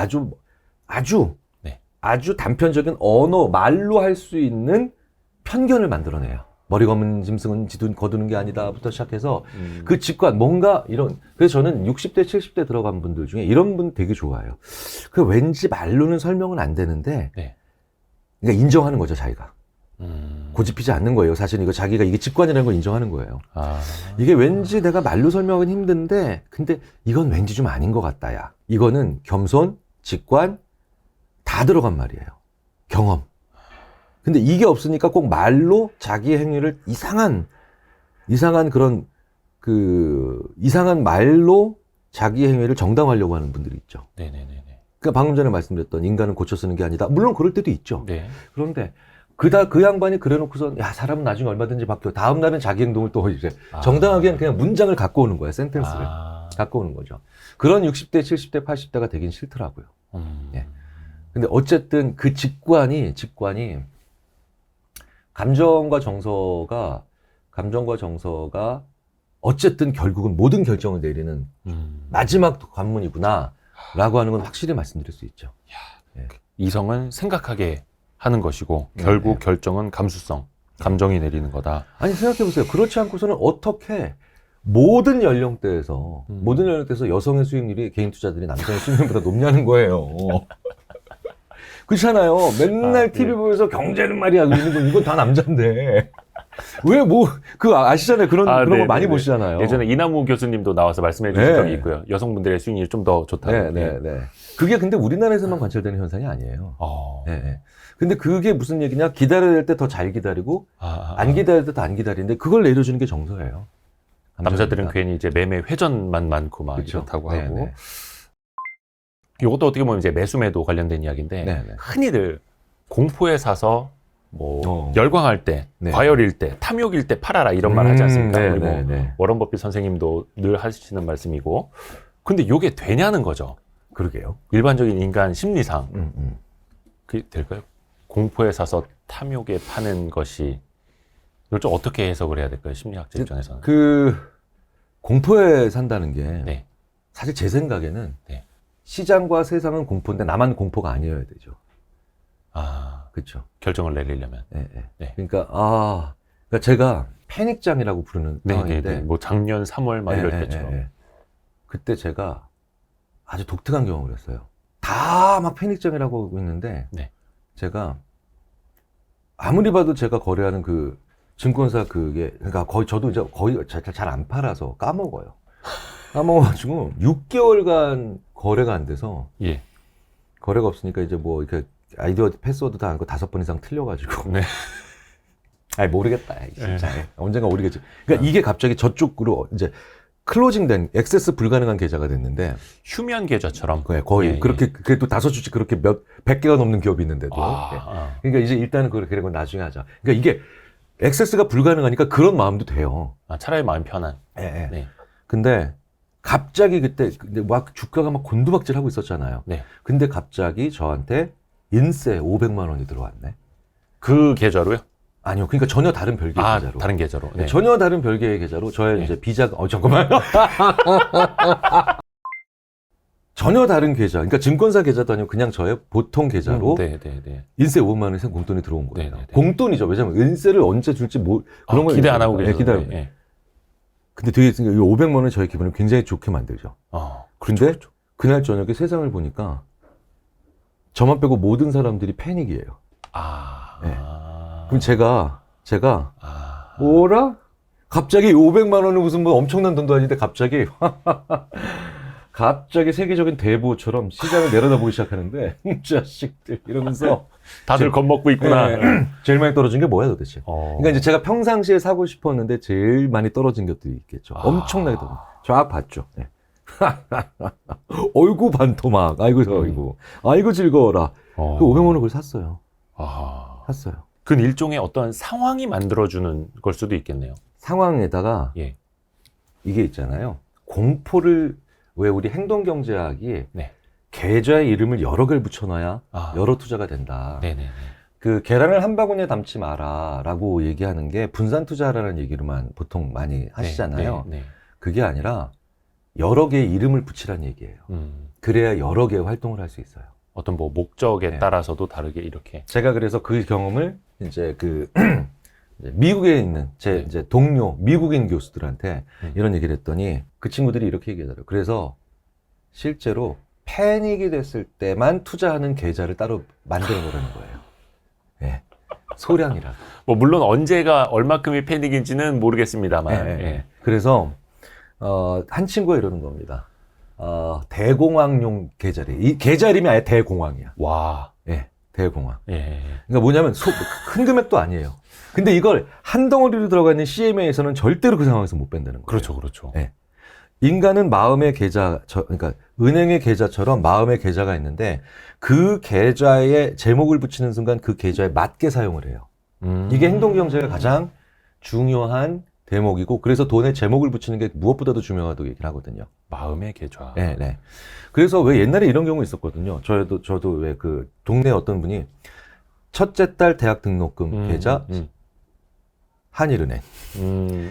아주 단편적인 언어 말로 할 수 있는 편견을 만들어내요. 머리 검은 짐승은 거두는 게 아니다부터 시작해서 그 직관 뭔가 이런. 그래서 저는 60대 70대 들어간 분들 중에 이런 분 되게 좋아해요. 그 왠지 말로는 설명은 안 되는데 그러니까 인정하는 거죠 자기가. 고집피지 않는 거예요. 사실 이거 자기가 이게 직관이라는 걸 인정하는 거예요. 이게 왠지 내가 말로 설명하기는 힘든데 근데 이건 왠지 좀 아닌 것 같다 야. 이거는 겸손, 직관 다 들어간 말이에요. 경험. 근데 이게 없으니까 꼭 말로 자기의 행위를 이상한 그런 이상한 말로 자기의 행위를 정당화하려고 하는 분들이 있죠. 그러니까 방금 전에 말씀드렸던 인간은 고쳐 쓰는 게 아니다. 물론 그럴 때도 있죠. 그런데 그 양반이 그래놓고서 야 사람은 나중에 얼마든지 바뀌어. 다음 날은 자기 행동을 또 이제 정당하게 그냥 문장을 갖고 오는 거예요. 센텐스를 갖고 오는 거죠. 그런 60대, 70대, 80대가 되긴 싫더라고요. 근데 어쨌든 그 직관이 감정과 정서가 어쨌든 결국은 모든 결정을 내리는 마지막 관문이구나 라고 하는 건 확실히 말씀드릴 수 있죠. 이성은 생각하게 하는 것이고 결국 결정은 감정이 내리는 거다. 아니 생각해보세요. 그렇지 않고서는 어떻게 모든 연령대에서 여성의 수익률이 개인 투자들이 남성의 수익률보다 높냐는 거예요. 그렇잖아요. 맨날 TV 보면서 경제는 말이야 이건 다 남자인데 왜 그 아시잖아요. 그런 거 네네네. 많이 보시잖아요. 예전에 이남우 교수님도 나와서 말씀해 주신 네. 적이 있고요. 여성분들의 수익률이 좀 더 좋다고. 네. 그게 근데 우리나라에서만 관찰되는 현상이 아니에요. 네. 근데 그게 무슨 얘기냐? 기다려야 될 때 더 잘 기다리고 안 기다릴 때 더 안 기다리는데 그걸 내려주는 게 정서예요. 남자들은 괜히 이제 매매 회전만 많고 막 그쵸. 이렇다고 네네. 하고. 이것도 어떻게 보면 이제 매수매도 관련된 이야기인데 네네. 흔히들 공포에 사서 뭐 열광할 때, 네. 과열일 때, 탐욕일 때 팔아라 이런 말 하지 않습니까? 우리 뭐 네. 워런 버핏 선생님도 늘 하시는 말씀이고. 근데 이게 되냐는 거죠. 그러게요. 일반적인 인간 심리상 그게 될까요? 공포에 사서 탐욕에 파는 것이 이걸 좀 어떻게 해석을 해야 될까요? 심리학자 입장에서는. 그 공포에 산다는 게 네. 사실 제 생각에는 네. 시장과 세상은 공포인데 나만 공포가 아니어야 되죠. 그렇죠. 결정을 내리려면. 네. 네. 그러니까 제가 패닉장이라고 부르는 네, 상황인데 뭐 작년 3월 막 이럴 때처럼. 그때 제가 아주 독특한 경험을 했어요. 다 막 패닉장이라고 하고 있는데 네. 제가 아무리 봐도 제가 거래하는 그 증권사 그게 그러니까 거의 저도 이제 거의 잘 안 팔아서 까먹어요. 까먹어가지고 6개월간 거래가 안 돼서 예. 거래가 없으니까 이제 뭐 이렇게 아이디어 패스워드 다 안고 5번 이상 틀려가지고 네. 아이 모르겠다 진짜 언젠가 모르겠지. 그러니까 이게 갑자기 저쪽으로 이제 클로징된 액세스 불가능한 계좌가 됐는데 휴면 계좌처럼. 거의 예, 그렇게 그래도 5주씩 그렇게 100개가 넘는 기업이 있는데도 아. 그러니까 이제 일단은 그리고 나중에 하자. 그러니까 이게 액세스가 불가능하니까 그런 마음도 돼요. 차라리 마음 편한. 예. 네. 근데 갑자기 그때 막 주가가 막 곤두박질하고 있었잖아요. 네. 근데 갑자기 저한테 인세 500만 원이 들어왔네. 그 계좌로요? 아니요. 그러니까 전혀 다른 별개의 계좌로. 다른 계좌로. 네. 전혀 다른 별개의 계좌로 저의 네. 이제 비자가 잠깐만. 전혀 다른 계좌. 그러니까 증권사 계좌도 아니고 그냥 저의 보통 계좌로 네. 인세 500만 원이 생 공돈이 들어온 거예요. 네. 공돈이죠. 왜냐면 인세를 언제 줄지 그런 걸 기대 안 하고 계셨어요. 기다려. 네. 근데 되게 이 500만 원이 저의 기분을 굉장히 좋게 만들죠. 근데 그렇죠. 그날 저녁에 세상을 보니까 저만 빼고 모든 사람들이 패닉이에요. 네. 그럼 제가 뭐라? 갑자기 500만 원은 무슨 뭐 엄청난 돈도 아닌데 갑자기 세계적인 대부처럼 시장을 내려다보기 시작하는데 자식들 이러면서 다들 겁먹고 있구나. 제일 많이 떨어진 게 뭐야 도대체? 그러니까 이제 제가 평상시에 사고 싶었는데 제일 많이 떨어진 것들이 있겠죠. 엄청나게 떨어진. 쫙 봤죠. 네. 어이구 반토막. 아이고 즐거워라. 그 500만 원 그걸 샀어요. 샀어요. 그 일종의 어떤 상황이 만들어주는 걸 수도 있겠네요. 상황에다가 예. 이게 있잖아요. 공포를 왜 우리 행동경제학이 네. 계좌의 이름을 여러 개를 붙여놔야 아. 여러 투자가 된다. 네네네. 그 계란을 한 바구니에 담지 마라라고 얘기하는 게 분산 투자라는 얘기로만 보통 많이 하시잖아요. 네. 그게 아니라 여러 개의 이름을 붙이라는 얘기예요. 그래야 여러 개의 활동을 할 수 있어요. 어떤 뭐 목적에 네. 따라서도 다르게 이렇게. 제가 그래서 그 경험을 이제 이제 미국에 있는 제 이제 동료 미국인 교수들한테 이런 얘기를 했더니 그 친구들이 이렇게 얘기하더라고요. 그래서 실제로 패닉이 됐을 때만 투자하는 계좌를 따로 만들어 보라는 거예요. 예. 소량이라도. 뭐 물론 언제가 얼마큼이 패닉인지는 모르겠습니다만. 예. 그래서 한 친구가 이러는 겁니다. 대공황용 계좌래. 이 계좌 이름이 아예 대공황이야. 와. 예. 대공황. 예. 그러니까 뭐냐면 큰 금액도 아니에요. 근데 이걸 한 덩어리로 들어가 있는 CMA에서는 절대로 그 상황에서 못 뺀다는 거예요. 그렇죠. 예. 인간은 마음의 계좌, 그러니까 은행의 계좌처럼 마음의 계좌가 있는데 그 계좌에 제목을 붙이는 순간 그 계좌에 맞게 사용을 해요. 이게 행동경제가 가장 중요한 대목이고 그래서 돈에 제목을 붙이는 게 무엇보다도 중요하다고 얘기를 하거든요. 마음의 계좌. 네. 그래서 왜 옛날에 이런 경우 있었거든요. 저도 왜 그 동네 어떤 분이 첫째 딸 대학 등록금 계좌 한일은행.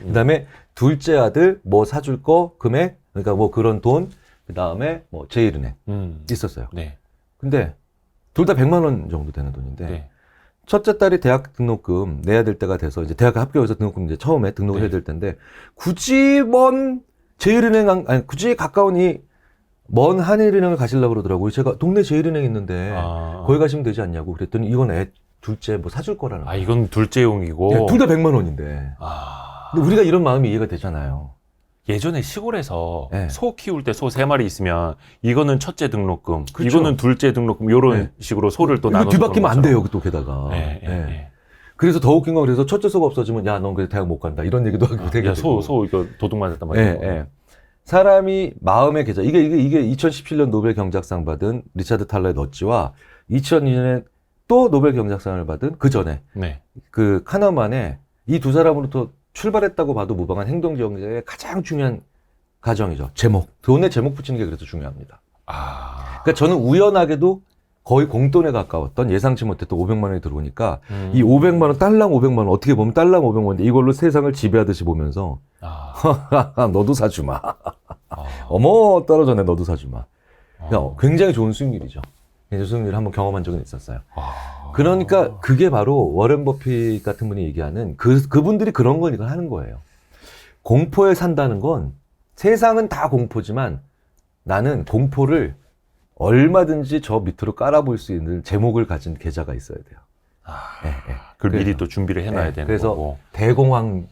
그다음에 둘째 아들 뭐 사줄 거 금액 그러니까 뭐 그런 돈 그다음에 뭐 제일은행 있었어요. 네. 근데 둘 다 100만 원 정도 되는 돈인데 네. 첫째 딸이 대학 등록금 내야 될 때가 돼서 이제 대학 합격해서 등록금 이제 처음에 등록을 해야 될 텐데 굳이 먼 제일은행 아니 굳이 가까운 이 먼 한일은행을 가시려고 그러더라고요. 제가 동네 제일은행 있는데 거기 가시면 되지 않냐고 그랬더니 이건 둘째 뭐 사줄 거라는 거야. 이건 둘째용이고. 둘 다 100만 원인데. 아. 근데 우리가 이런 마음이 이해가 되잖아요. 예전에 시골에서 네. 소 키울 때 소 3마리 있으면 이거는 첫째 등록금, 그렇죠. 이거는 둘째 등록금 이런 네. 식으로 소를 또 이거 나눠서 뒤바뀌면 안 돼요, 또 게다가. 네, 네, 예. 네. 그래서 더 웃긴 건 그래서 첫째 소가 없어지면 야, 넌 그래 대학 못 간다. 이런 얘기도 하고 되게 야, 소 이거 도둑 맞았단 말이야. 예, 예. 사람이 마음의 계좌. 이게 2017년 노벨 경제학상 받은 리차드 탈러의 넛지와 2002년에 또 노벨 경제학상을 받은 그 전에 네. 그 카너만의 이 두 사람으로부터 출발했다고 봐도 무방한 행동 경제의 가장 중요한 과정이죠. 제목. 돈에 제목 붙이는 게 그래서 중요합니다. 그러니까 저는 우연하게도 거의 공돈에 가까웠던 예상치 못했던 500만 원이 들어오니까 이 500만 원, 딸랑 500만 원, 어떻게 보면 딸랑 500만 원인데 이걸로 세상을 지배하듯이 보면서 너도 사주마. 어머, 떨어졌네, 너도 사주마. 굉장히 좋은 수익률이죠. 굉장히 수익률을 한번 경험한 적은 있었어요. 그러니까 그게 바로 워렌 버핏 같은 분이 얘기하는 그분들이 그런 걸 이걸 하는 거예요. 공포에 산다는 건 세상은 다 공포지만 나는 공포를 얼마든지 저 밑으로 깔아볼 수 있는 제목을 가진 계좌가 있어야 돼요. 그걸 미리 또 준비를 해놔야 되는 그래서 거고. 대공황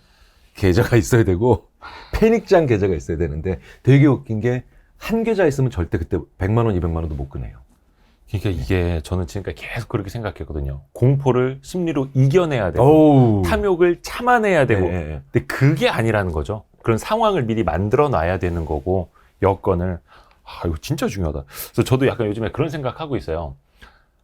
계좌가 있어야 되고 패닉장 계좌가 있어야 되는데 되게 웃긴 게 한 계좌 있으면 절대 그때 100만 원, 200만 원도 못 꺼내요. 그러니까 이게 저는 지금까지 계속 그렇게 생각했거든요. 공포를 심리로 이겨내야 되고 오우. 탐욕을 참아내야 되고 네. 근데 그게 아니라는 거죠. 그런 상황을 미리 만들어 놔야 되는 거고 여건을 이거 진짜 중요하다. 그래서 저도 약간 요즘에 그런 생각하고 있어요.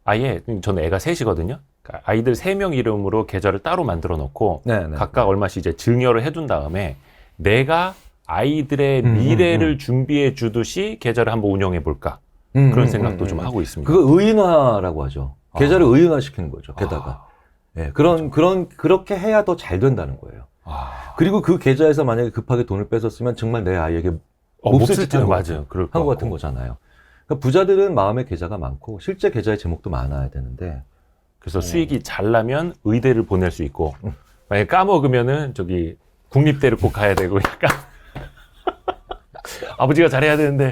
아예 저는 애가 셋이거든요. 그러니까 아이들 3명 이름으로 계좌를 따로 만들어 놓고 각각 얼마씩 이제 증여를 해둔 다음에 내가 아이들의 미래를 준비해 주듯이 계좌를 한번 운영해 볼까 그런 생각도 좀 하고 있습니다. 그거 의인화라고 하죠. 계좌를 의인화시키는 거죠. 게다가 그렇게 해야 더 잘 된다는 거예요. 그리고 그 계좌에서 만약에 급하게 돈을 뺏었으면 정말 내 아이에게 몹쓸 짓 맞아요. 한 것 같은 거잖아요. 그러니까 부자들은 마음의 계좌가 많고 실제 계좌의 제목도 많아야 되는데 그래서 수익이 잘 나면 의대를 보낼 수 있고 만약에 까먹으면은 저기 국립대를 꼭 가야 되고 약간 아버지가 잘해야 되는데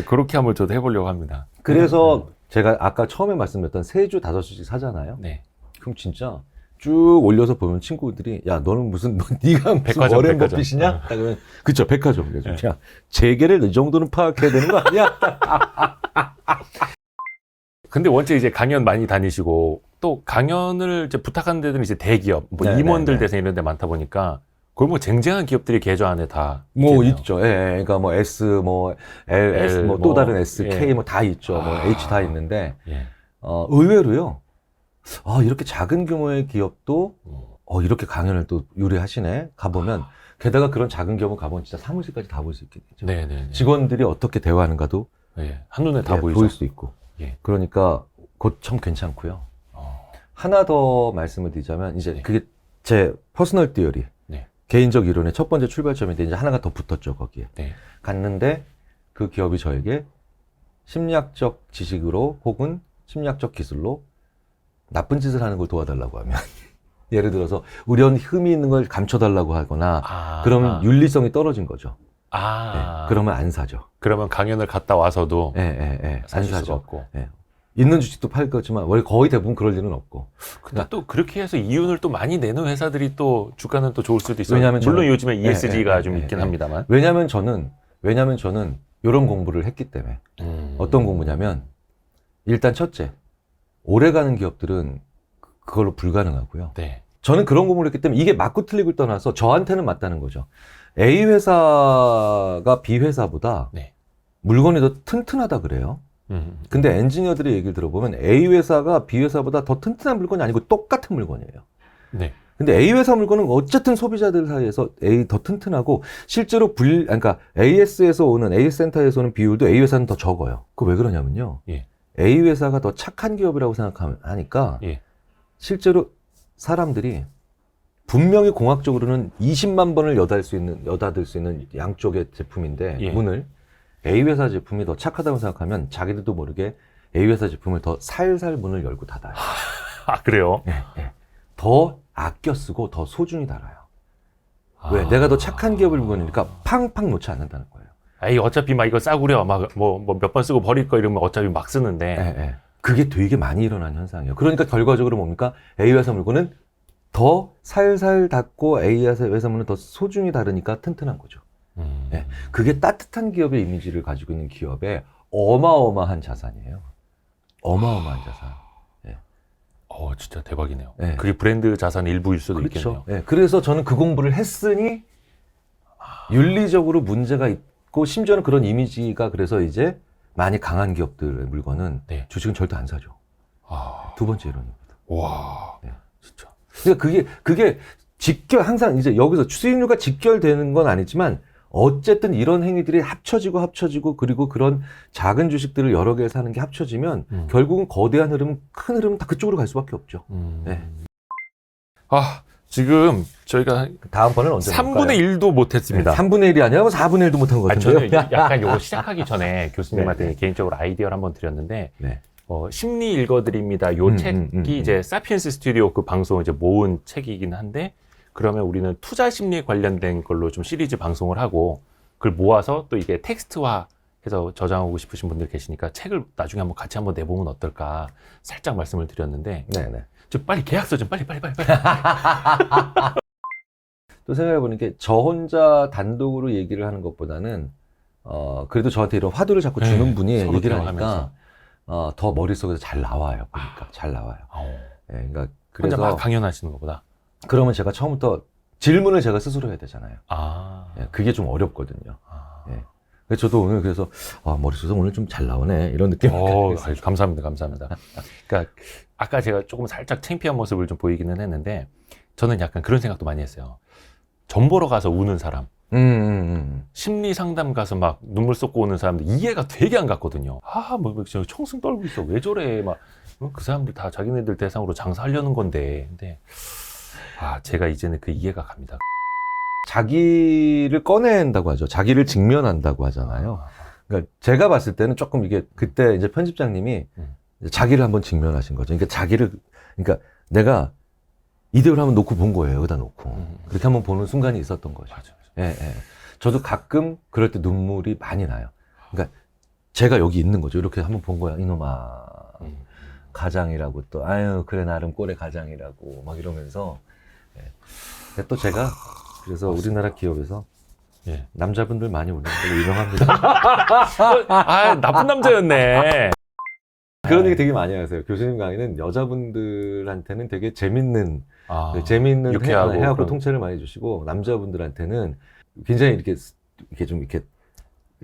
그렇게 한번 저도 해보려고 합니다. 그래서 제가 아까 처음에 말씀드렸던 3주 5주씩 사잖아요. 네. 그럼 진짜 쭉 올려서 보면 친구들이 야 너는 무슨 네가 무슨 백화점, 워렌 백화점. 버핏이냐? 그러면 그쵸 백화점. 그래서 야 재계를 이 정도는 파악해야 되는 거 아니야? 근데 원체 이제 강연 많이 다니시고 또 강연을 이제 부탁하는 데들은 이제 대기업, 뭐 임원들 대상 이런 데 많다 보니까 거의 뭐 쟁쟁한 기업들이 계좌 안에 다 뭐 있겠네요. 있죠. 그러니까 뭐 S, 뭐 L, S, 뭐 또 다른 S, K 뭐 다 있죠. 뭐 H 다 있는데 의외로요. 이렇게 작은 규모의 기업도 이렇게 강연을 또 유래하시네. 가보면 게다가 그런 작은 기업은 가보면 진짜 사무실까지 다 볼 수 있겠죠. 네네. 직원들이 어떻게 대화하는가도 한눈에 다 보이죠. 보일 수 있고. 그러니까 그것 참 괜찮고요. 하나 더 말씀을 드리자면 이제 그게 제 퍼스널 티어리, 개인적 이론의 첫 번째 출발점인데 이제 하나가 더 붙었죠 거기에. 갔는데 그 기업이 저에게 심리학적 지식으로 혹은 심리학적 기술로 나쁜 짓을 하는 걸 도와달라고 하면 예를 들어서 우연 흠이 있는 걸 감춰달라고 하거나 그러면 윤리성이 떨어진 거죠. 그러면 안 사죠. 그러면 강연을 갔다 와서도 안 사죠. 있는 주식도 팔 거지만 원래 거의 대부분 그럴 일은 없고. 근데 또 그렇게 해서 이윤을 또 많이 내는 회사들이 또 주가는 또 좋을 수도 있어요. 왜냐하면 물론 저는, 요즘에 ESG가 좀 있긴 합니다만. 왜냐하면 저는 이런 공부를 했기 때문에. 어떤 공부냐면 일단 첫째, 오래가는 기업들은 그걸로 불가능하고요. 저는 그런 공부를 했기 때문에 이게 맞고 틀리고를 떠나서 저한테는 맞다는 거죠. A 회사가 B 회사보다 물건이 더 튼튼하다 그래요. 근데 엔지니어들의 얘기를 들어보면 A 회사가 B 회사보다 더 튼튼한 물건이 아니고 똑같은 물건이에요. 근데 A 회사 물건은 어쨌든 소비자들 사이에서 A 더 튼튼하고 실제로 그러니까 AS에서 오는 AS 센터에서 오는 비율도 A 회사는 더 적어요. 그거 왜 그러냐면요. A 회사가 더 착한 기업이라고 생각하니까 실제로 사람들이 분명히 공학적으로는 20만 번을 여닫을 수 있는 양쪽의 제품인데 문을 A 회사 제품이 더 착하다고 생각하면 자기들도 모르게 A 회사 제품을 더 살살 문을 열고 닫아요. 그래요? 더 아껴 쓰고 더 소중히 달아요. 왜? 내가 더 착한 기업을 물건이니까 팡팡 놓지 않는다는 거예요. 어차피 막 이거 싸구려 막 뭐 몇 번 쓰고 버릴 거 이러면 어차피 막 쓰는데 그게 되게 많이 일어나는 현상이에요. 그러니까 결과적으로 뭡니까? A 회사 물건은 더 살살 닿고 A 회사 물건은 더 소중히 다르니까 튼튼한 거죠. 네. 그게 따뜻한 기업의 이미지를 가지고 있는 기업의 어마어마한 자산이에요. 어마어마한 자산. 진짜 대박이네요. 네. 그게 브랜드 자산의 일부일 수도 그렇죠. 있겠네요. 네. 그래서 저는 그 공부를 했으니 윤리적으로 문제가 있고 심지어는 그런 이미지가 그래서 이제 많이 강한 기업들의 물건은 네. 주식은 절대 안 사죠. 두 번째 이론입니다. 와, 네. 진짜. 그러니까 그게 직결 항상 이제 여기서 수익률과 직결되는 건 아니지만 어쨌든 이런 행위들이 합쳐지고 그리고 그런 작은 주식들을 여러 개 사는 게 합쳐지면 결국은 거대한 흐름, 큰 흐름은 다 그쪽으로 갈 수밖에 없죠. 네. 지금 저희가 다음번은 언제 3분의 1도 못했습니다. 네, 3분의 1이 아니라 4분의 1도 못한 것 같은데요. 저는 약간 이거 시작하기 전에 교수님한테 네. 개인적으로 아이디어를 한번 드렸는데 네. 심리 읽어드립니다. 요 책이 이제 사피엔스 스튜디오 그 방송 이제 모은 책이긴 한데 그러면 우리는 투자 심리에 관련된 걸로 좀 시리즈 방송을 하고 그걸 모아서 또 이게 텍스트화 해서 저장하고 싶으신 분들 계시니까 책을 나중에 한번 같이 한번 내보면 어떨까 살짝 말씀을 드렸는데 네네. 좀 빨리 계약서 좀 빨리. 또 생각해보는 게 저 혼자 단독으로 얘기를 하는 것보다는 그래도 저한테 이런 화두를 자꾸 주는 네, 분이 서로 얘기를 대화하면서. 하니까 더 머릿속에서 잘 나와요. 보니까 잘 나와요. 네, 그러니까 혼자 그래서 막 강연하시는 것보다. 그러면 제가 처음부터 질문을 제가 스스로 해야 되잖아요. 예, 그게 좀 어렵거든요. 예. 그래서 저도 오늘 그래서 머릿속에서 오늘 좀 잘 나오네 이런 느낌. 감사합니다. 그러니까 아까 제가 조금 살짝 창피한 모습을 좀 보이기는 했는데 저는 약간 그런 생각도 많이 했어요. 점 보러 가서 우는 사람, 심리 상담 가서 막 눈물 쏟고 오는 사람들 이해가 되게 안 갔거든요. 저 청승 떨고 있어. 왜 저래? 막 그 사람들 다 자기네들 대상으로 장사하려는 건데. 근데 제가 이제는 그 이해가 갑니다. 자기를 꺼낸다고 하죠. 자기를 직면한다고 하잖아요. 그러니까 제가 봤을 때는 조금 이게 그때 이제 편집장님이 자기를 한번 직면하신 거죠. 그러니까 내가 이대로 한번 놓고 본 거예요. 여기다 놓고. 그렇게 한번 보는 순간이 있었던 거죠. 맞아. 예. 저도 가끔 그럴 때 눈물이 많이 나요. 그러니까 제가 여기 있는 거죠. 이렇게 한번 본 거야. 이놈아. 가장이라고 또, 그래, 나름 꼴의 가장이라고 막 이러면서. 예. 또 제가 그래서 우리나라 기업에서 남자분들 많이 우는 걸로 유명합니다. 나쁜 남자였네. 그런 얘기 되게 많이 하세요. 교수님 강의는 여자분들한테는 되게 재밌는 유쾌하고 해하고 그런... 통찰을 많이 주시고 남자분들한테는 굉장히 이렇게 좀 이렇게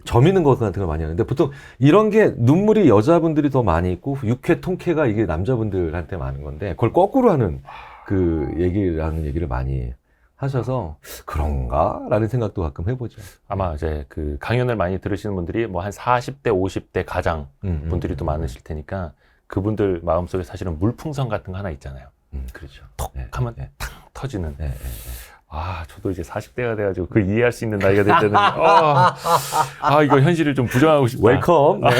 저미는 것 같은 걸 많이 하는데 보통 이런 게 눈물이 여자분들이 더 많이 있고 유쾌 통쾌가 이게 남자분들한테 많은 건데 그걸 거꾸로 하는 그 얘기를 많이 하셔서 그런가? 라는 생각도 가끔 해보죠. 아마 이제 그 강연을 많이 들으시는 분들이 뭐 한 40대, 50대 가장 분들이 또 많으실 테니까 그분들 마음속에 사실은 물풍선 같은 거 하나 있잖아요. 그렇죠. 톡 하면 탁 터지는. 네. 저도 이제 40대가 돼가지고 그걸 이해할 수 있는 나이가 될 때는 이거 현실을 좀 부정하고 싶다. 웰컴. 네.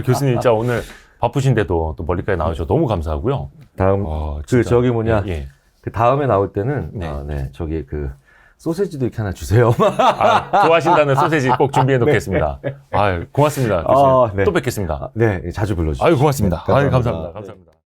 교수님 진짜 오늘 바쁘신데도 또 멀리까지 나와주셔서 너무 감사하고요. 다음 그 다음에 나올 때는 저기 그 소세지도 이렇게 하나 주세요. 좋아하신다는 소세지 꼭 준비해 놓겠습니다. 고맙습니다. 교수님. 또 뵙겠습니다. 네, 자주 불러주세요. 고맙습니다. 감사합니다. 감사합니다.